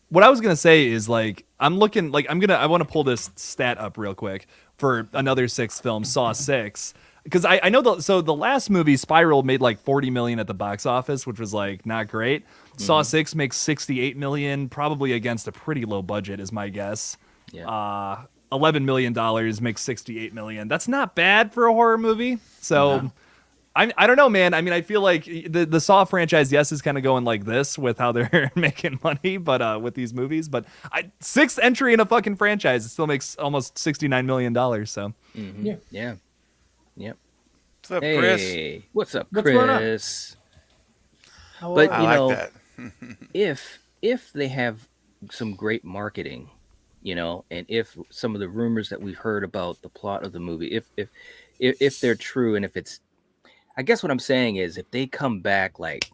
What I was gonna say is like I'm looking like I want to pull this stat up real quick for another 6th film, Saw 6, because I know the last movie Spiral made like 40 million at the box office, which was like not great. Saw 6 makes 68 million, probably against a pretty low budget, is my guess. Yeah. $11 million makes 68 million. That's not bad for a horror movie. So I don't know, man. I mean, I feel like the Saw franchise, yes, is kind of going like this with how they're making money, but with these movies. But 6th entry in a fucking franchise, it still makes almost $69 million. So Yeah. Yep. What's up, Chris? Hey, what's up, What's going on? Chris? How But I you like know, that. if they have some great marketing, and if some of the rumors that we've heard about the plot of the movie, if they're true, and if it's, I guess what I'm saying is, if they come back like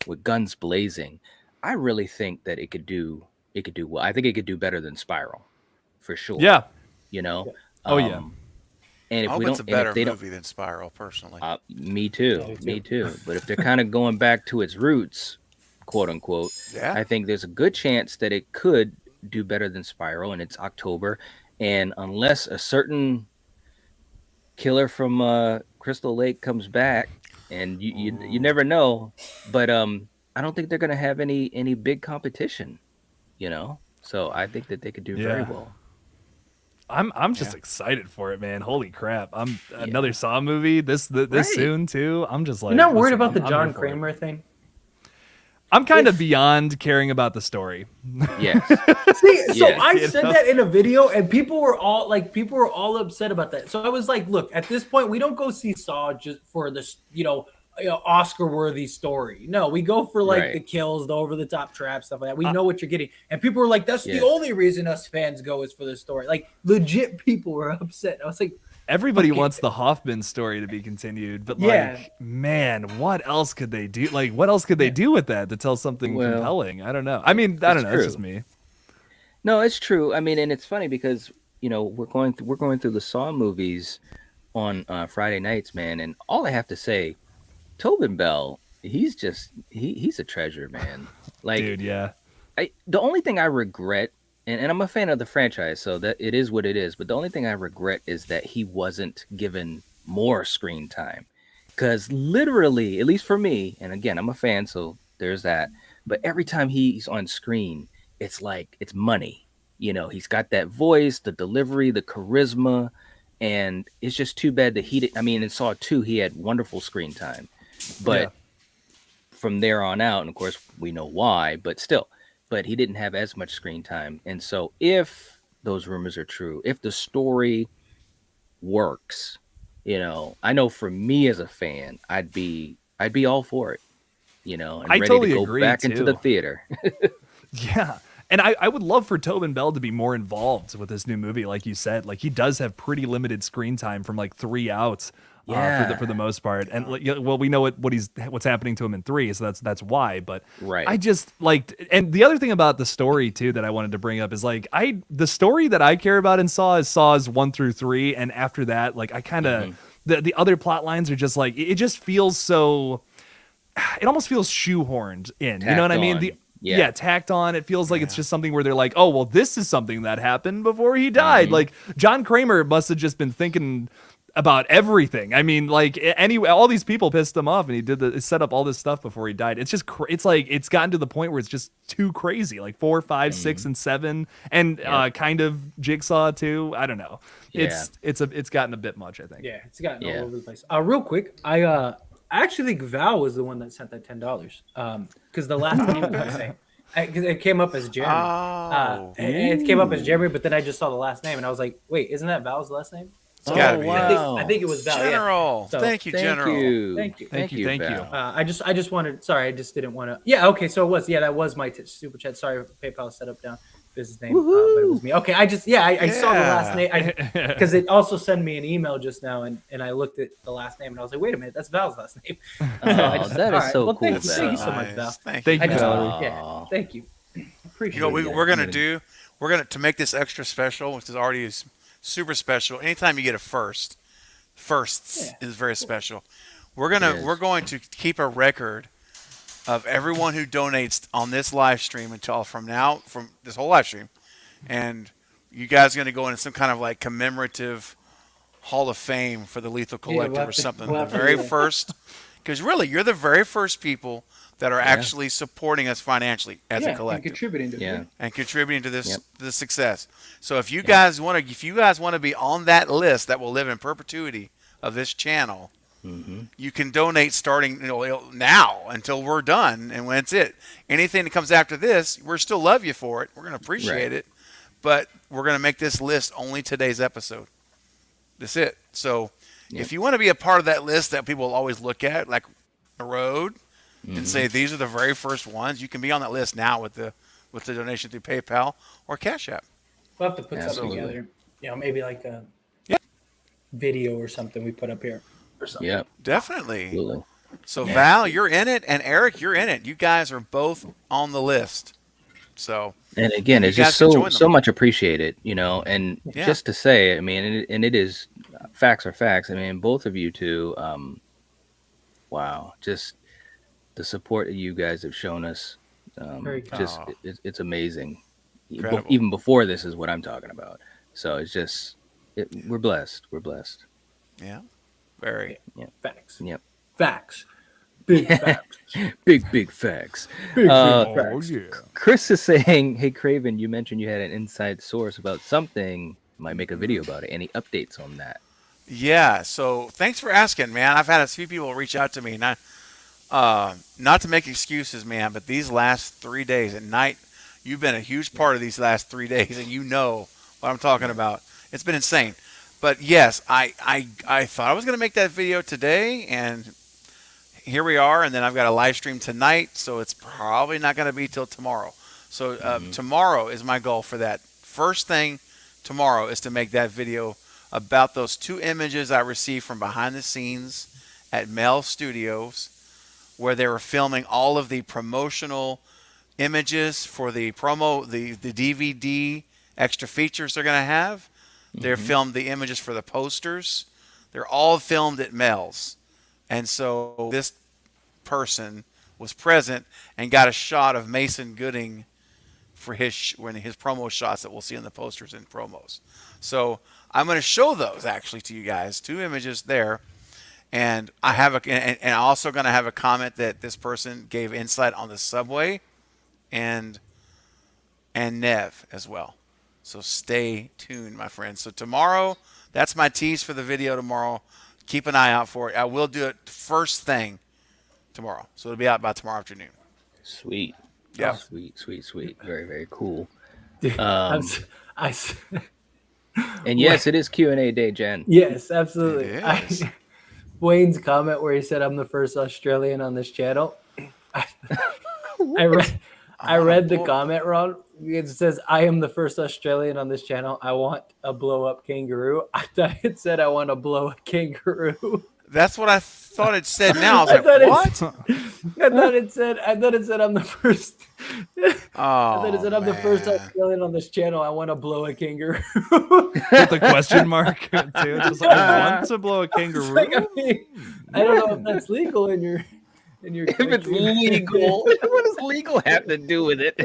with guns blazing, I really think that it could do well. I think it could do better than Spiral, for sure. yeah. Oh yeah. And if I hope we it's don't, a better and if they movie than Spiral, personally. me too. But if they're kind of going back to its roots, quote unquote, Yeah. I think there's a good chance that it could do better than Spiral, and it's October. And unless a certain killer from Crystal Lake comes back, and you never know, but I don't think they're going to have any big competition, you know. So I think that they could do very Yeah. well. I'm just excited for it, man. Holy crap! I'm Yeah. another Saw movie this Right. soon too. I'm just like, You're not worried listen, about the I'm John here for it. Kramer thing? I'm kind of If- beyond caring about the story. Yes. See, so Yeah, I you said know? that in a video, and people were all upset about that. So I was like, look, at this point, we don't go see Saw just for this, Oscar-worthy story. No, we go for like Right. the kills, the over-the-top trap stuff like that. We know what you're getting, and people were like, "That's Yeah. the only reason us fans go is for the story." Like legit, people were upset. I was like, Everybody Okay. wants the Hoffman story to be continued, but Yeah. like, man, what else could they do? Like, what else could they do with that to tell something Well, compelling? I don't know. I mean, I don't know. It's just true. me. No, it's true. I mean, and it's funny because we're going through the Saw movies on Friday nights, man, and all I have to say, Tobin Bell, he's a treasure, man. Like, Dude, yeah. the only thing I regret, and I'm a fan of the franchise, so that it is what it is. But the only thing I regret is that he wasn't given more screen time, because literally, at least for me, and again, I'm a fan, so there's that. But every time he's on screen, it's like it's money. He's got that voice, the delivery, the charisma, and it's just too bad that he did. I mean, in Saw 2, he had wonderful screen time, but Yeah. from there on out, and of course we know why, but still, but he didn't have as much screen time. And so if those rumors are true, if the story works, I know for me as a fan, I'd be all for it, and I ready totally to go agree, back into the too. theater. Yeah. And I would love for Tobin Bell to be more involved with this new movie, like you said. Like, he does have pretty limited screen time from like 3 outs. Yeah. For the most part, and well, we know what's happening to him in 3, so that's why. But Right. I just and the other thing about the story too that I wanted to bring up is like the story that I care about in Saw's 1 through 3, and after that, like I kind of the other plot lines are just like it just feels so. It almost feels shoehorned in. You know what I mean? Tacked on. Yeah, tacked on. It feels like it's just something where they're like, oh, well, this is something that happened before he died. Like John Kramer must have just been thinking about everything. I mean, like all these people pissed him off, and he did set up all this stuff before he died. It's just it's like it's gotten to the point where it's just too crazy. Like 4, 5, 6, and 7, and kind of Jigsaw too. I don't know. Yeah. It's gotten a bit much, I think. yeah, it's gotten Yeah. all over the place. Real quick, I actually think Val was the one that sent that $10. Because the last name was the same. Because it came up as Jeremy. Oh. And it came up as Jeremy, but then I just saw the last name, and I was like, wait, isn't that Val's last name? It's gotta be. wow. I think it was Val. General. So, Thank you, General. Thank you. Thank you. Val. I just wanted. Sorry, I just didn't want to. Yeah. Okay. So it was. Yeah, that was my super chat. Sorry, PayPal set up down business name, but it was me. Okay. I saw the last name because it also sent me an email just now, and I looked at the last name, and I was like, wait a minute, that's Val's last name. Oh, I just- that all is right, so well, cool, Thank you, thank you so Val. much, Val. Nice. Thank Thank I you, just, Valerie. yeah, thank you. Appreciate You know, it. we're gonna do. We're gonna to make this extra special, which is already super special. Anytime you get a firsts is very special. We're going to keep a record of everyone who donates on this live stream until from this whole live stream, and you guys are gonna go into some kind of like commemorative Hall of Fame for the Lethal Collective we'll or have to- something. we'll The have to very do that. first, because really you're the very first people that are actually supporting us financially as a and collective contributing to Yeah. it. and contributing to this Yep. this success. So if you guys want to be on that list that will live in perpetuity of this channel, you can donate starting now until we're done, and when it's anything that comes after this, we're still love you for it. We're gonna appreciate it, but we're gonna make this list only today's episode. That's it. So if you want to be a part of that list that people will always look at, like a road, and say these are the very first ones, you can be on that list now with the donation through PayPal or Cash App. We'll have to put Absolutely. something together. Maybe like a video or something we put up here or something. Yep. Definitely. Absolutely. So Val, you're in it, and Eric, you're in it. You guys are both on the list. So And again, it's You just guys can join so them. much appreciated, and Yeah. just to say, I mean, and it is facts are facts. I mean, both of you two, wow, just the support that you guys have shown us, Very just kind. it's amazing. Incredible. Even before this is what I'm talking about. So it's just we're blessed. We're blessed. yeah, very. Facts. Yep. Facts. Big facts. Big facts. Big Uh, facts. yeah. Chris is saying, "Hey Craven, you mentioned you had an inside source about something. Might make a video about it. Any updates on that?" Yeah, so thanks for asking, man. I've had a few people reach out to me, not to make excuses, man, but these last 3 days at night, you've been a huge part of these last 3 days, and you know what I'm talking about. It's been insane. But yes, I thought I was going to make that video today, and here we are, and then I've got a live stream tonight, so it's probably not going to be till tomorrow. So tomorrow is my goal for that. First thing tomorrow is to make that video about those 2 images I received from behind the scenes at Mel Studios, where they were filming all of the promotional images for the promo, the DVD extra features they're going to have. They're filmed the images for the posters. They're all filmed at Mel's. And so this person was present and got a shot of Mason Gooding for his promo shots that we'll see in the posters and promos. So I'm going to show those actually to you guys, 2 images there. And I have and also going to have a comment that this person gave insight on the subway and Nev as well. So stay tuned, my friends. So tomorrow, that's my tease for the video tomorrow. Keep an eye out for it. I will do it first thing tomorrow. So it'll be out by tomorrow afternoon. Sweet. Yeah. Sweet. Very, very cool. Dude, And yes, it is Q&A day, Jen. Yes, absolutely. It is. Wayne's comment where he said, "I'm the first Australian on this channel." I read the comment wrong. It says, "I am the first Australian on this channel. I want a blow up kangaroo." I thought it said, "I want to blow a kangaroo." That's what I thought it said now. I was like, what? I thought it said, "I'm the first." I thought it said, "I'm the first man. Australian on this channel. I want to blow a kangaroo." With the question mark too. It's just like, I want to blow a kangaroo. Like, I mean, I don't know if that's legal in your If it's legal, what does legal have to do with it?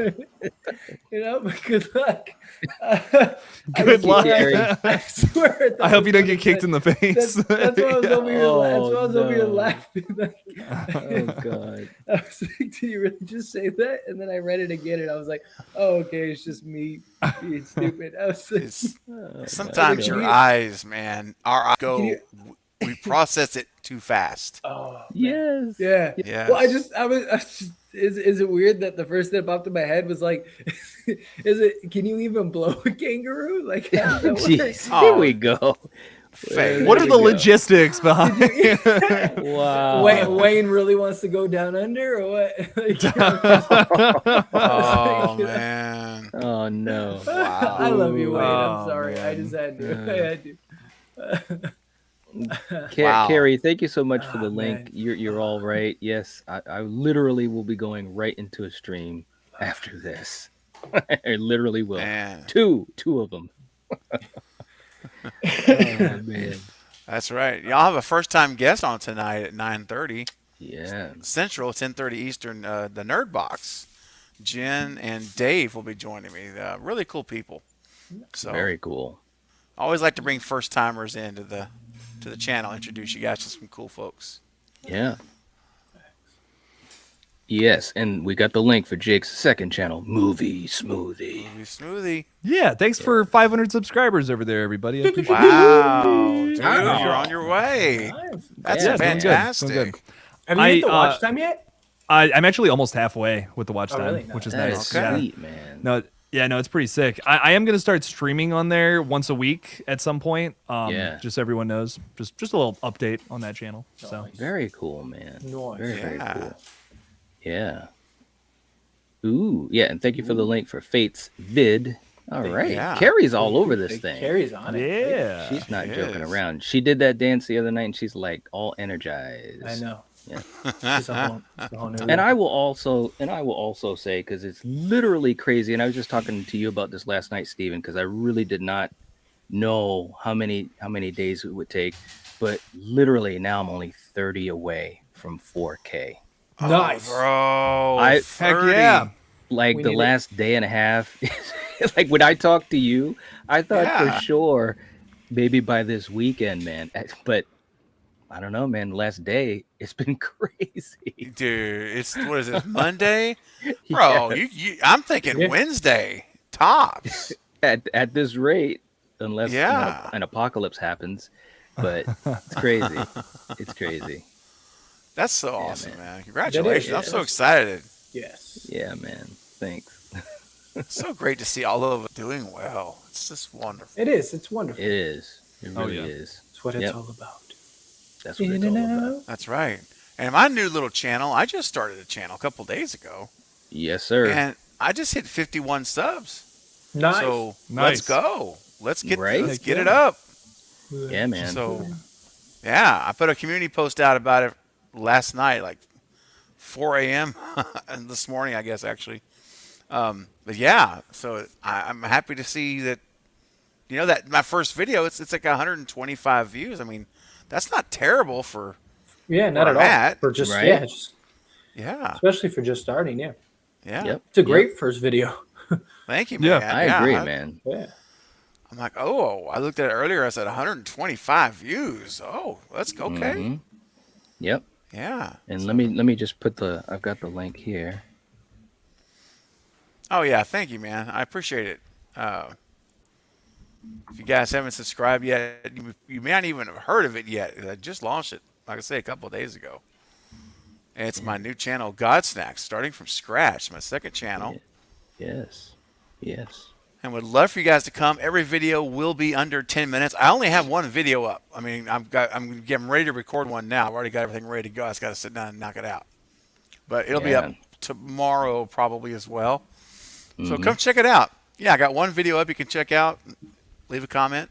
But good luck. Good luck. I swear. I hope you don't get kicked in the face. That's why I was over here. That's why I was over here no. laughing. Oh God. I was like, "Did you really just say that?" And then I read it again, and I was like, "Oh, okay, it's just me being stupid." I was like, Sometimes your eyes, man, our eyes go. We process it too fast. "Oh, Yes. yeah." Yes. Well, I was just, is it weird that the first that popped in my head was like, can you even blow a kangaroo? Like, how does that work? Jeez, here we go. Fake. What are the logistics behind it? Wow. Wayne really wants to go down under, or what? Oh man. Oh no. I love you, Wayne. I'm Oh, sorry. I man. just had to. I had to. Wow. Carrie, thank you so much for the Oh, link. man. You're all right. Yes, I literally will be going right into a stream after this. I literally will. Man. Two of them. Oh man. That's right. Y'all have a first-time guest on tonight at 9:30 Yeah. Central, 10:30 Eastern. The Nerd Box. Jen and Dave will be joining me. Really cool people. So Very cool. I always like to bring first-timers into the channel, introduce you guys to some cool folks. Yeah. Yes, and we got the link for Jake's second channel, Movie Smoothie. Movie Smoothie. Yeah, thanks for 500 subscribers over there, everybody. I appreciate it. Wow, dude, Wow. you're on your way. That's Yeah, doing good, doing fantastic. good. Have you hit the watch time yet? I'm actually almost halfway with the watch time, really? which is That nice. is Yeah. sweet, man. No, it's pretty sick. I am gonna start streaming on there once a week at some point. Yeah. Just so everyone knows. Just a little update on that channel. So Very cool, man. Nice. Very Yeah. cool. Yeah. Ooh, yeah, and thank you for the link for Fate's vid. All right. Yeah. Carrie's all over this thing. Carries on it. yeah, She's not She joking is. around. She did that dance the other night and she's like all energized. I know. Yeah. It's a whole new And I will also say, because it's literally crazy, and I was just talking to you about this last night, Steven, because I really did not know how many days it would take, but literally now I'm only 30 away from 4K. Nice. Bro. I- heck 30. yeah. Like We the need it. last day and a half, like when I talked to you, I thought Yeah. for sure maybe by this weekend, man. But I don't know, man. Last day, it's been crazy. Dude, it's what is it, Monday? Bro, Yes. I'm thinking Yeah. Wednesday tops. At this rate, unless Yeah. an apocalypse happens. But it's crazy. It's crazy. That's so Yeah, awesome, man. man. Congratulations. I'm so Yes. excited. Yes. Yeah, man. Thanks. It's so great to see all of it doing well. It's just wonderful. It is. It's wonderful. It is. It Oh, really yeah. is. It's what it's Yep. all about. That's what it's In all and about. out. That's right. And my new little channel, I just started a channel a couple days ago. Yes, sir. And I just hit 51 subs. Nice. So Nice. let's go. Let's get Right? let's get it up. Yeah, man. So yeah, I put a community post out about it last night, like 4 a.m. and this morning, I guess actually. But yeah, so I'm happy to see that. You know that my first video, it's like 125 views. I mean, that's not terrible for Yeah, not where at all. I'm at. For just Right? yeah, just, yeah, especially for just starting. Yeah, yeah. Yep. it's a great first video. Thank you, Yeah. man. I agree, man. Yeah. I'm like, oh, I looked at it earlier. I said 125 views. Oh, let's go. Okay. Mhm. Yep. Yeah. And let me just put I've got the link here. Oh yeah, thank you, man. I appreciate it. If you guys haven't subscribed yet, you may not even have heard of it yet. I just launched it, like I say, a couple of days ago. And it's my new channel, God Snacks, starting from scratch. My second channel, Yes. Yes. and would love for you guys to come. Every video will be under 10 minutes. I only have one video up. I mean, I'm getting ready to record one now. I've already got everything ready to go. I just got to sit down and knock it out. But it'll be Yeah. up tomorrow probably as well. So come check it out. Yeah, I got one video up you can check out. Leave a comment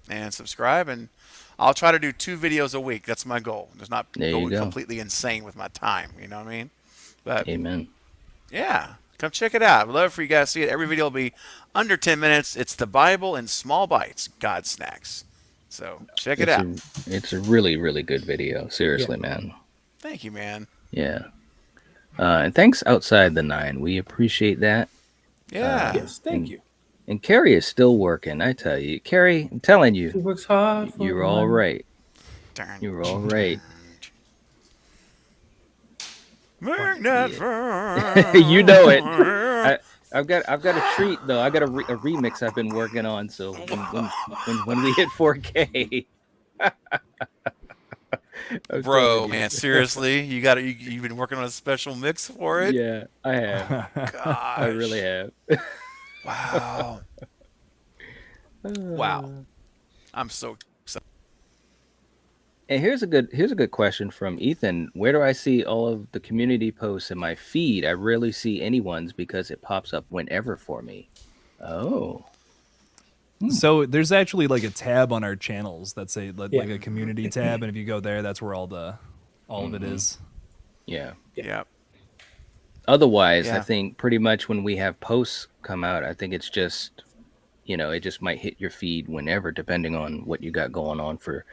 and subscribe, and I'll try to do 2 videos a week. That's my goal. Just not There go you go. completely insane with my time. You know what I mean? But Amen. yeah, come check it out. I'd love for you guys to see it. Every video will be under 10 minutes. It's the Bible in small bites, God Snacks. So check it out. It's a really, really good video. Seriously, man. Thank you, man. Yeah. And thanks outside the 9. We appreciate that. Yeah. Yes. Thank you. And Carrie is still working. I tell you, Carrie, I'm telling He you, works hard. For you're all right. Darn. You're all right. Make that You know it. I've got a treat though. I got a remix I've been working on. So when we hit 4K, I'm Bro, telling you. man, seriously, you've been working on a special mix for it? Yeah, I have. Gosh. I really have. Wow. Wow. I'm so excited. And here's a good question from Ethan. Where do I see all of the community posts in my feed? I rarely see anyone's because it pops up whenever for me. Oh. So there's actually like a tab on our channels that's like Yeah. a community tab, and if you go there, that's where all of it is. Yeah. Yeah. Otherwise, I Yeah. think pretty much when we have posts come out, I think it's just, it just might hit your feed whenever, depending on what you got going on for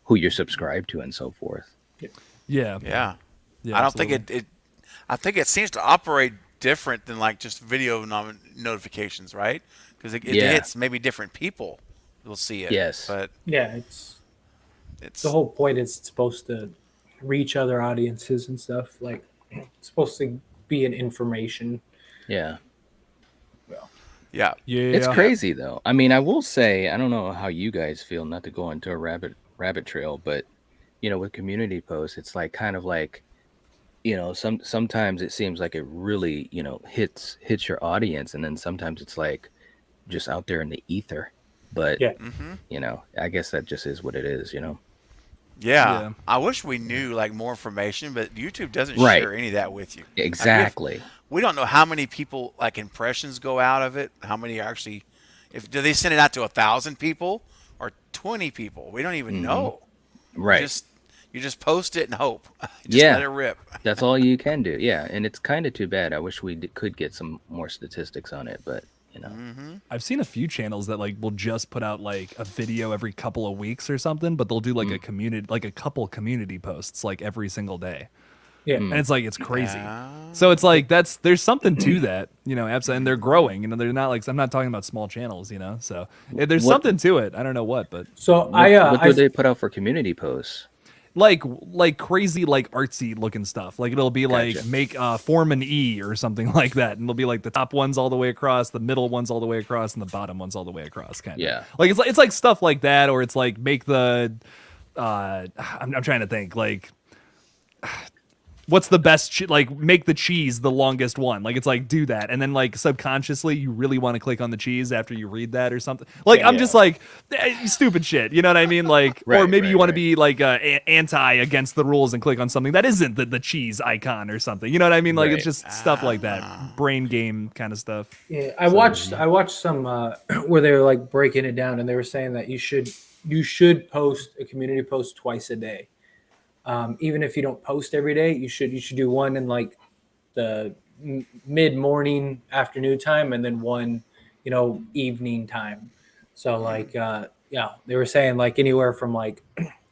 who you're subscribed to and so forth. Yeah. Yeah. Yeah, I don't think absolutely. I think it seems to operate different than like just video notifications, right? Because it Yeah. hits maybe different people will see it. Yes. But Yeah, it's the whole point is it's supposed to reach other audiences and stuff. Like it's supposed to be an information. Yeah. yeah. Yeah. It's crazy though. I mean, I will say, I don't know how you guys feel, not to go into a rabbit trail, but with community posts, it's like kind of like, sometimes it seems like it really, hits your audience, and then sometimes it's like just out there in the ether. But Yeah. I guess that just is what it is, Yeah. Yeah. I wish we knew like more information, but YouTube doesn't Right. share any of that with you. Exactly. We don't know how many people like impressions go out of it. How many actually? Do they send it out to 1,000 people or 20 people? We don't even know. Right. You just post it and hope. Just Yeah. let it rip. That's all you can do. Yeah. And it's kind of too bad. I wish we could get some more statistics on it, but I've seen a few channels that like will just put out like a video every couple of weeks or something, but they'll do like a couple community posts like every single day. Yeah. And it's like it's crazy. So it's like there's something to that, and they're growing. They're not like, I'm not talking about small channels, so there's What- something to it. I don't know what, but So what do I they put out for community posts? like crazy, like artsy looking stuff. Like it'll be like Gotcha. make form an E or something like that, and it'll be like the top ones all the way across, the middle ones all the way across, and the bottom ones all the way across. Kind of. Yeah. Like it's like stuff like that, or it's like make the. I'm trying to think like. What's the best like make the cheese the longest one, like it's like do that, and then like subconsciously you really want to click on the cheese after you read that or something, like I'm just like stupid shit, you know what I mean, like or maybe you want to be like anti against the rules and click on something that isn't the cheese icon or something, you know what I mean, like it's just stuff like that, brain game kind of stuff. Yeah, I watched some where they were like breaking it down, and they were saying that you should post a community post twice a day. Even if you don't post every day, you should do one in like the mid morning, afternoon time, and then one, evening time. So like, they were saying like anywhere from like,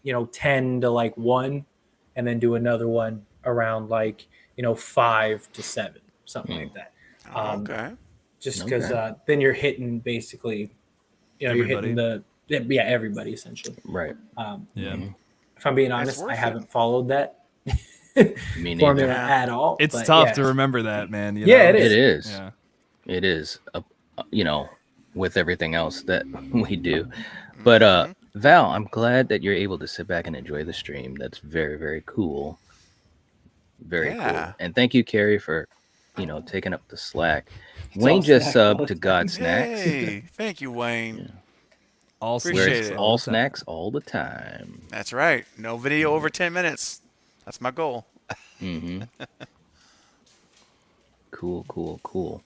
10 to like 1, and then do another one around like, 5 to 7, something like that. Okay. Just because then you're hitting basically, you're hitting everybody essentially. Right. If I'm being honest, I haven't followed that formula at all. It's tough to remember that, man. It is. It is. Yeah. It is. With everything else that we do, but Val, I'm glad that you're able to sit back and enjoy the stream. That's very, very cool. Very cool. And thank you, Carrie, for taking up the slack. Wayne just subbed to God Snacks. Hey, thank you, Wayne. Yeah. All Appreciate it. All snacks all the time. That's right. No video over 10 minutes. That's my goal. Mm-hmm. Cool.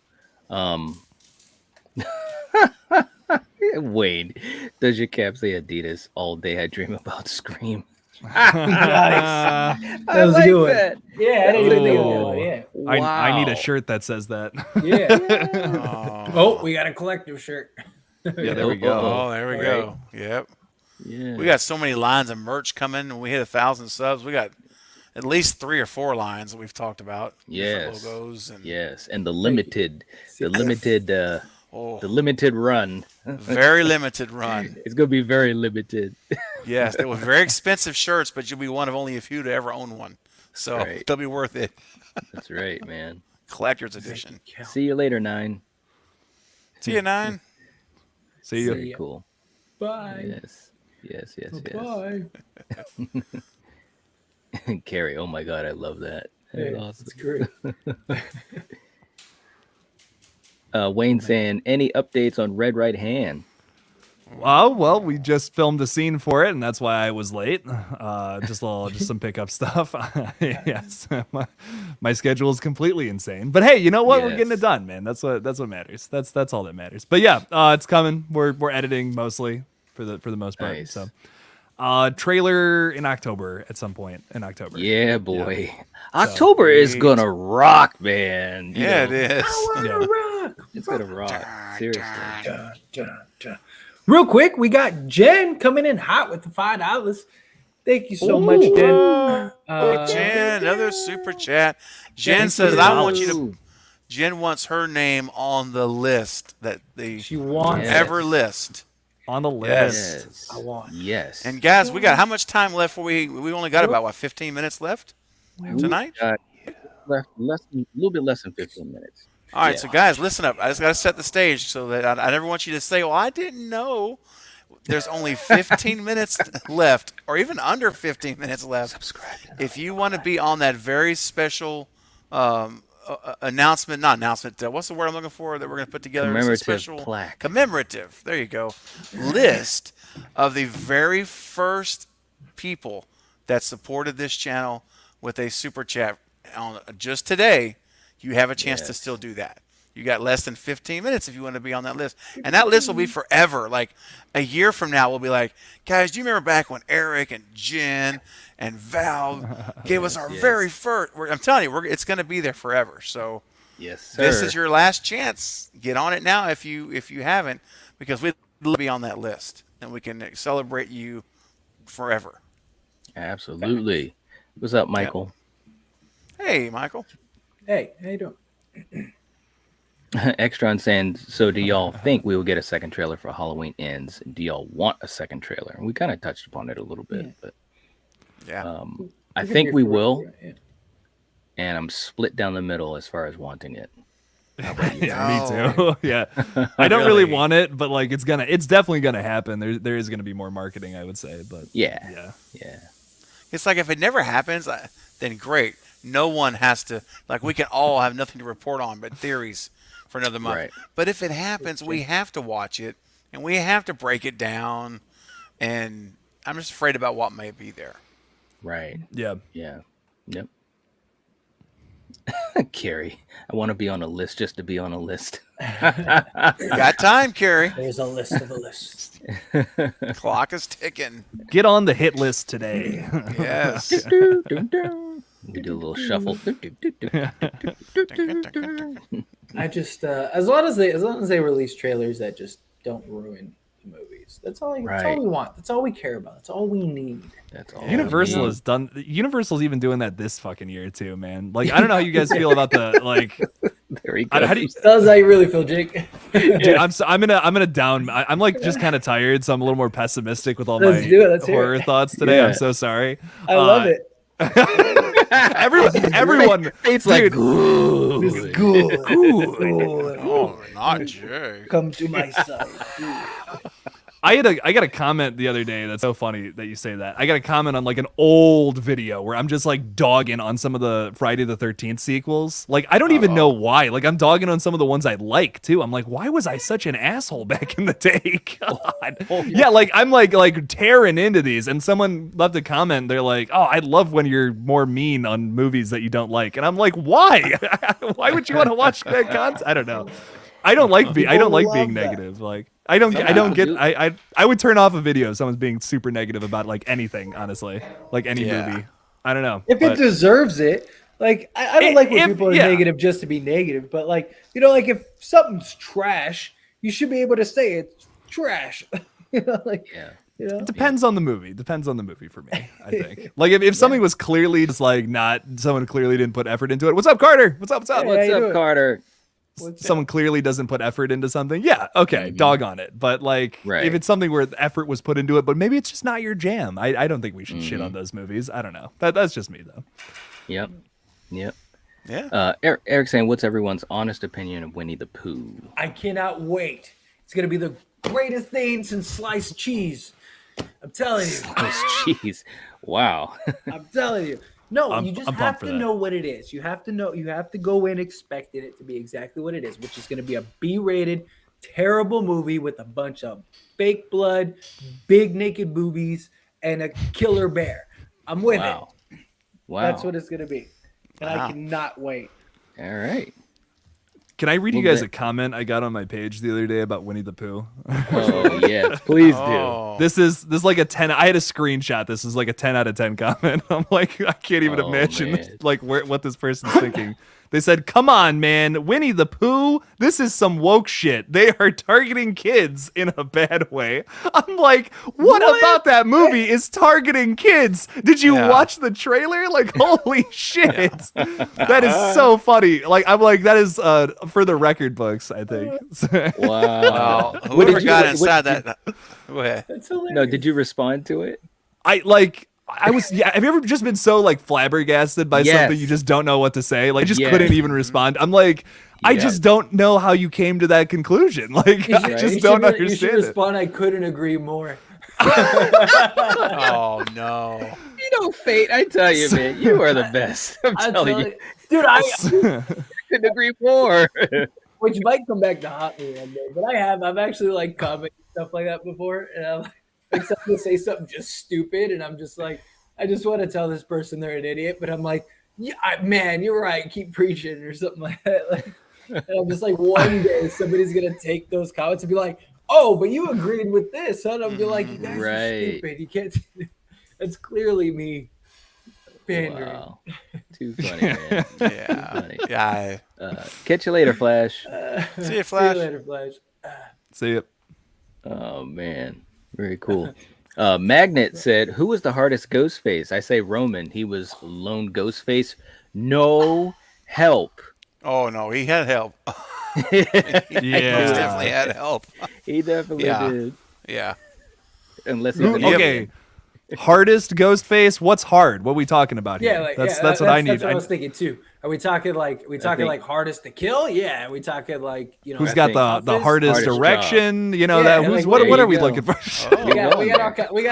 Wayne, does your cap say Adidas all day? I dream about Scream. Nice. That was a good one. That. Yeah, I didn't even think of that. Yeah. Wow. I need a shirt that says that. Yeah. Oh, we got a collective shirt. Yeah, there we go. Oh, there we go. Yep. Yeah. We got so many lines of merch coming. When we hit 1,000 subs, we got at least 3 or 4 lines that we've talked about. Yes. Logos and and the limited run. Very limited run. It's gonna be very limited. Yes, they were very expensive shirts, but you'll be one of only a few to ever own one. So they'll be worth it. That's right, man. Collector's edition. See you later, 9. See you, 9. See you. Very cool. Bye. Yes. Bye. Carrie, oh my God, I love that. Hey, That's it's great. Wayne saying, any updates on Red Right Hand? Well, we just filmed a scene for it, and that's why I was late. Just some pickup stuff. Yes, my schedule is completely insane. But hey, you know what? We're getting it done, man. That's what matters. That's all that matters. But yeah, it's coming. We're editing mostly for the most part. Nice. So, trailer in October at some point in October. Yeah, boy. Yeah. October is gonna rock, man. It is. It's gonna rock. Seriously. Real quick, we got Jen coming in hot with the $5. Thank you so much, Jen. Jen, another super chat. Jen says, Jen wants her name on the list that she wants ever list. On the list. Yes. I want. Yes. And guys, we got how much time left? We only got about 15 minutes left tonight. A little bit less than 15 minutes. All right, so guys, listen up. I just got to set the stage so that I never want you to say, well, I didn't know. There's only 15 minutes left, or even under 15 minutes left. Subscribe. If you want to be on that very special announcement, not announcement, what's the word I'm looking for that we're going to put together? Commemorative special plaque. Commemorative, there you go. List of the very first people that supported this channel with a super chat on just today. You have a chance to still do that. You got less than 15 minutes if you want to be on that list. And that list will be forever. Like a year from now, we'll be like, guys, do you remember back when Eric and Jen and Val gave us our very first? I'm telling you, it's going to be there forever. So yes, sir. This is your last chance. Get on it now if you haven't, because we'd love to be on that list. And we can celebrate you forever. Absolutely. What's up, Michael? Yep. Hey, Michael. Hey, how you doing? Extron saying, so do y'all think we will get a second trailer for Halloween Ends? Do y'all want a second trailer? And we kind of touched upon it a little bit, but Yeah. I think we will, and I'm split down the middle as far as wanting it. Yeah, me too. Yeah, I don't really want it, but like it's definitely gonna happen. There is gonna be more marketing, I would say. But yeah. It's like if it never happens, then great. No one has to, like, we can all have nothing to report on but theories for another month. Right. But if it happens, we have to watch it and we have to break it down. And I'm just afraid about what may be there. Right. Yeah. Yep. Carrie, I want to be on a list just to be on a list. Got time, Carrie. There's a list of a list. Clock is ticking. Get on the hit list today. Yes. We do a little shuffle. I just as long as they release trailers that just don't ruin the movies. That's all we want. That's all we care about. That's all we need. That's all. Universal has done. Universal's even doing that this fucking year too, man. Like I don't know how you guys feel about the like. There he goes. How do you? That's how you really feel, Jake. Dude, I'm gonna down. I'm like just kind of tired, so I'm a little more pessimistic with all my horror thoughts today. I'm so sorry. I love it. Everyone, it's like good. It's good. Oh, not Jake. Come to my side. I got a comment the other day that's so funny that you say that. I got a comment on like an old video where I'm just like dogging on some of the Friday the 13th sequels. Like I don't even know why. Like I'm dogging on some of the ones I like too. I'm like, why was I such an asshole back in the day? God. Yeah, like I'm like tearing into these, and someone left a comment. They're like, oh, I love when you're more mean on movies that you don't like, and I'm like, why? Why would you want to watch that content? I don't know. I don't like being negative. Like I would turn off a video if someone's being super negative about like anything, honestly. Like any movie. I don't know. If it deserves it. Like I don't like when people are negative just to be negative, but like, you know, like if something's trash, you should be able to say it's trash. You know, like you know? It depends on the movie. Depends on the movie for me, I think. Like if something was clearly just like someone clearly didn't put effort into it. What's up, Carter? What's up? What's up, Carter? Someone clearly doesn't put effort into something. Yeah, okay, dog on it. But like, if it's something where the effort was put into it, but maybe it's just not your jam. I don't think we should shit on those movies. I don't know. That's just me though. Yep. Yeah. Eric saying, what's everyone's honest opinion of Winnie the Pooh? I cannot wait. It's gonna be the greatest thing since sliced cheese. I'm telling you. Sliced cheese. Wow. I'm telling you. No, you just I'm have pumped for to that. know what it is. You have to know. You have to go in expecting it to be exactly what it is, which is going to be a B-rated, terrible movie with a bunch of fake blood, big naked boobies, and a killer bear. I'm with it. Wow. That's what it's going to be, and I cannot wait. All right. Can I read you guys a comment I got on my page the other day about Winnie the Pooh? Oh yes, please do. This is like a 10. I had a screenshot. This is like a 10 out of 10 comment. I'm like, I can't even imagine like what this person's thinking. They said, come on, man, Winnie the Pooh, this is some woke shit. They are targeting kids in a bad way. I'm like, what? About that movie is targeting kids? Did you watch the trailer? Like, holy shit. That is so funny. Like, I'm like, that is for the record books, I think. Wow. Whoever got inside that. Go ahead. No, did you respond to it? Have you ever just been so like flabbergasted by something you just don't know what to say? Like I just couldn't even respond. I'm like, I just don't know how you came to that conclusion. Like I just don't understand You should it. respond. I couldn't agree more. Oh no. You know, Fate, I tell you, man, you are the best. I'm telling you. Dude, I couldn't agree more. Which might come back to haunt me one day, but I've actually like commented stuff like that before, and I'm like someone will say something just stupid, and I'm just like, I just want to tell this person they're an idiot, but I'm like, yeah, man, you're right, keep preaching or something like that. Like, and I'm just like, one day somebody's gonna take those comments and be like, oh, but you agreed with this, huh? And I'll be like, you guys are stupid. You can't. That's clearly me pandering. Wow. Too funny, man. Yeah. Too funny. Yeah. Catch you later, Flash. See you, Flash. See you later, Flash. See ya. Oh man, very cool. Magnet said, "Who was the hardest Ghostface?" I say Roman. He was lone Ghostface. No help. Oh no, he had help. Yeah, He definitely had help. He definitely did. Yeah. Unless he's an Okay. alien. Hardest Ghostface? What's hard? What are we talking about here? Yeah, like that's what I need. That's what I was thinking too. Are we talking like like hardest to kill? Yeah. Are we talking like who's got the hardest direction? Yeah, that who's like, what are we go. looking for? we got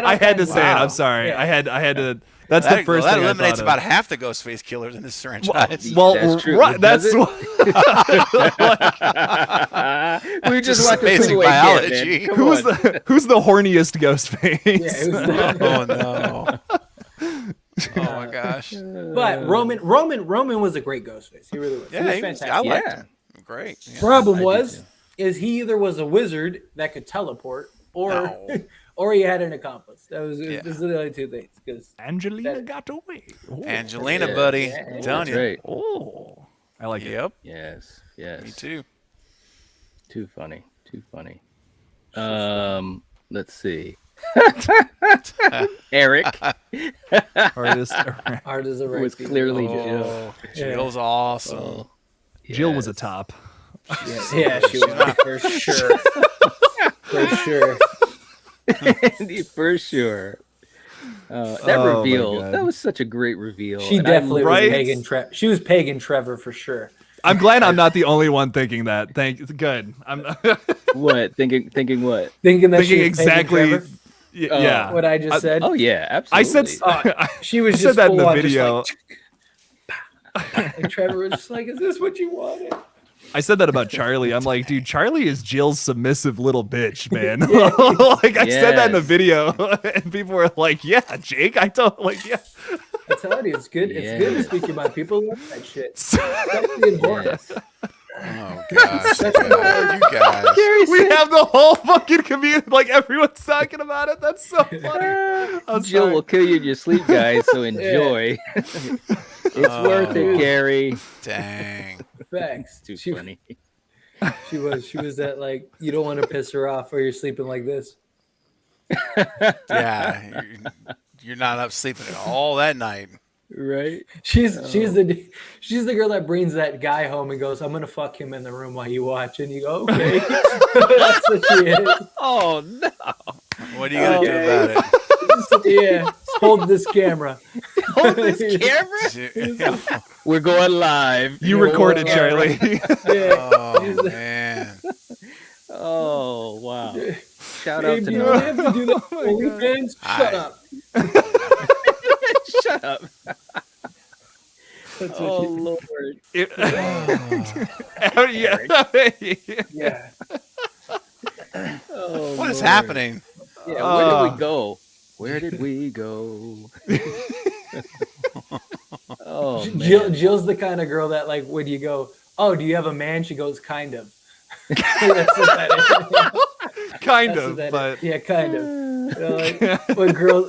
all I had to kinds say of- it. I'm sorry. Yeah. I had to. That's the first that thing eliminates I about thought half the Ghostface killers in this franchise. Well, That's true. right. Does That's what we just Just watched a basic three-way get, biology. man. Come who's on. who's the horniest Ghostface? Yeah, it was Oh no! Oh my gosh! But Roman was a great Ghostface. He really was. Yeah, he was fantastic. I liked Yeah. him. Great. Yeah. Problem I do was, too. is he either was a wizard that could teleport, or No. or he had an accomplice. Those Yeah. are the only two things. Because Angelina got away. Oh, Angelina, Yeah. buddy, Yeah. I'm telling That's you. right. oh. I like it. Yep. Yes. Me Yes. too. Too funny. Too funny. Let's see. Eric Hardest. hard as a rock. was clearly Jill. Oh, Jill's awesome. Jill was a Yes. top. Yeah, she was for sure. For sure. For sure. That Oh, my reveal, God. that was such a great reveal. She And I definitely was Right? Pagan Trevor. She was Pagan Trevor for sure. I'm glad I'm not the only one thinking that. Good. I'm what thinking what? Thinking that thinking she was exactly. Pagan Trevor. Yeah. What I just said. Oh yeah, I absolutely. said. She was I just said that in full the on, just video. like, and Trevor was just like, "Is this what you wanted?" I said that about Charlie. I'm like, dude, Charlie is Jill's submissive little bitch, man. Like I said that in a Yes. video, and people were like, "Yeah, Jake." I told yeah. I'm telling you, it's good. It's good to Yes. speak about people who love that shit. Especially in horror. Yes. Oh gosh, you guys. We have the whole fucking community, like everyone's talking about it. That's so funny. I'm Jill sorry. will kill you in your sleep, guys. So enjoy. It's worth it, Gary. Dang. Facts. Too She, funny. she was that like you don't want to piss her off or you're sleeping like this. Yeah, you're not up sleeping at all that night. Right? She's the girl that brings that guy home and goes, "I'm gonna fuck him in the room while you watch," and you go, "Okay." That's what she is. Oh no. What are you gonna do about it? Yeah, hold this camera. Hold this camera. We're going live. You recorded, Charlie. Yeah. Oh man. Oh wow. Shout out Babe, to you Noah. don't have to do that. OnlyFans? Shut up. Shut up. That's what Oh she- Lord. yeah. Oh, What is Lord. happening? Yeah, where did we go? Where did we go? Oh man. Jill's the kind of girl that like when you go, "Oh, do you have a man?" She goes, "Kind of." That's what that is. Kind That's of, what that but is. Yeah, kind of. You know, like,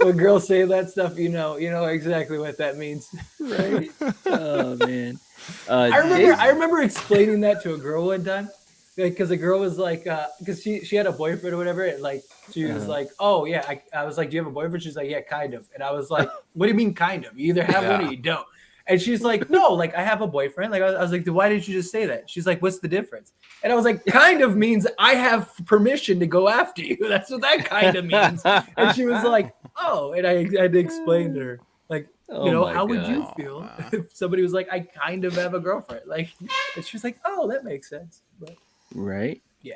when girls say that stuff, you know exactly what that means. Right. Oh man. I remember explaining that to a girl one time because the girl was like, because she had a boyfriend or whatever, and like she was like, "Oh yeah," I was like, "Do you have a boyfriend?" She's like, "Yeah, kind of," and I was like, "What do you mean kind of? You either have one or you don't." And she's like, "No, like I have a boyfriend." Like I was like, "Then why didn't you just say that?" She's like, "What's the difference?" And I was like, "Kind of means I have permission to go after you. That's what that kind of means." And she was like, "Oh," and I had to explain to her, like, Oh my how would you God. feel if somebody was like, "I kind of have a girlfriend," like, and she was like, "Oh, that makes sense." But Right. yeah,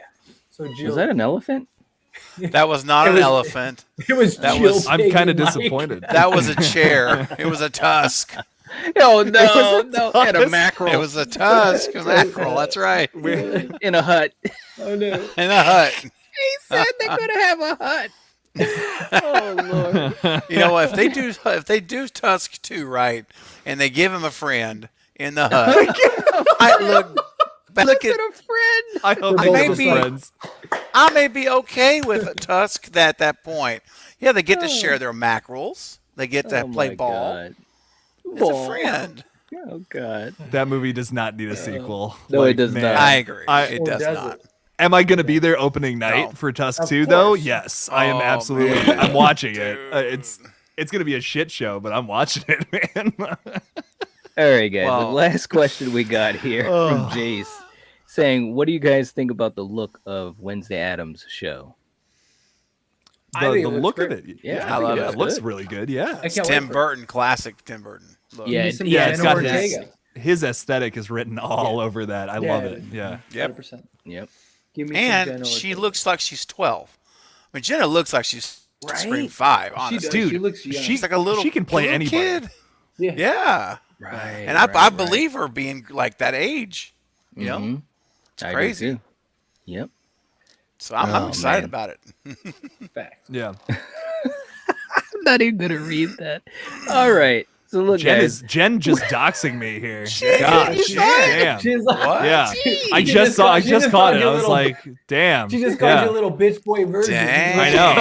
so Jill, Was that an elephant? That was not It an was- elephant. it was that Jill. was- I'm Pagan kind of Mike. disappointed. That was a chair. It was a tusk. Oh no, no, and a tusk. mackerel It was a tusk. A mackerel. That's right. in a hut. Oh no. In a hut. He said they're gonna have a hut. Oh Lord. You know what? If they do Tusk 2 right, and they give him a friend in the hut, look at A friend. I hope They're they both be maybe- friends. I may be okay with a Tusk at that point. Yeah, they get to share their mackerels. They get to Oh play my ball. God. It's a friend. Oh God. That movie does not need a sequel. No, it does man, not. I agree. I- It Or does does not. it? Am I going to be there opening night No. for Tusk Of 2 though? course. Yes, I am Oh, absolutely. man. I'm watching it. It's going to be a shit show, but I'm watching it, man. All right, guys. Well- The last question we got here from Jace saying, "What do you guys think about the look of Wednesday Addams' show?" I the think it looks look of great. it. Yeah, I love it it. looks really good. Yeah. I can't Tim wait for it. Burton, classic Tim Burton. Look. Yeah, Give me some Yeah, Jenna it's got Ortega. his aesthetic is written all Yeah. over that. I Yeah. love it. Yeah. Yep. 100%. Yep. Give me some Jenna And she Ortega. looks like she's 12. I mean, Jenna looks like she's Right? Scream 5, She honestly. does. Dude, She looks young. She's like a little She can play little anybody. kid. Yeah. Yeah. Right. And I believe her being like that age. You know? Mhm. It's I do crazy. too. Yep. So I'm Oh, excited man. about it. Facts. Yeah. I'm not even gonna read that. All right. So look, guys. Jen just doxing me here. Jen, Gosh, you saw it? damn. She's like, What? Yeah. I She just saw. I she just called caught it. you I a was little- like, damn. She just called yeah. you a little bitch boy version. Dang. I know.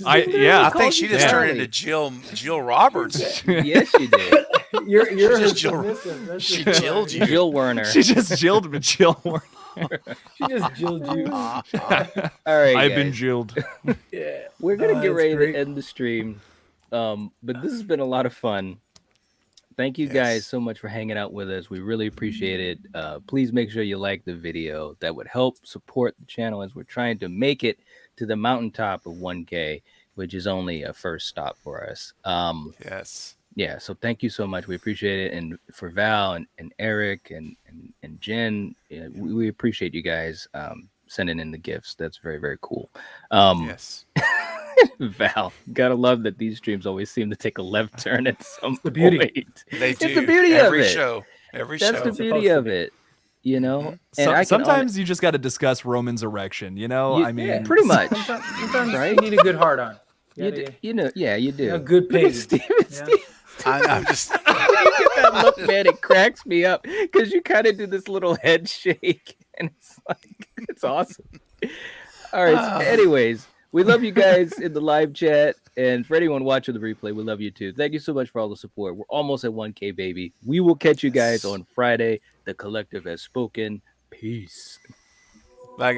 I think she just Yeah. turned into Jill Roberts. Yes, you did. You're her just Jill- submissive. That's She just- jilled you. Jill Werner. She just jilled me. Jill. She just jilled you. All right. I've been guys. jilled. Yeah. We're gonna Oh, get that's ready great. to end the stream. But this has been a lot of fun. Thank you Yes. guys so much for hanging out with us. We really appreciate it. Please make sure you like the video. That would help support the channel as we're trying to make it to the mountaintop of 1K, which is only a first stop for us. Yes. Yeah, so thank you so much. We appreciate it. And for Val and Eric and Jen, yeah, we appreciate you guys sending in the gifts. That's very, very cool. Yes. Val, gotta love that these streams always seem to take a left turn at some the beauty. point. They do. It's the beauty Every of it. show. Every That's show. the beauty of it, you know. And I can Sometimes you just got to discuss Roman's erection. You know, I mean, yeah. pretty much. Sometimes Right? you need a good heart on. You, you know, yeah, you do. A good Look at pig. Steven, Yeah. Steven, I'm just. you get that look, man. It cracks me up because you kind of do this little head shake, and it's like it's awesome. All right. So anyways, we love you guys in the live chat, and for anyone watching the replay, we love you too. Thank you so much for all the support. We're almost at 1K, baby. We will catch you guys on Friday. The collective has spoken. Peace. Like.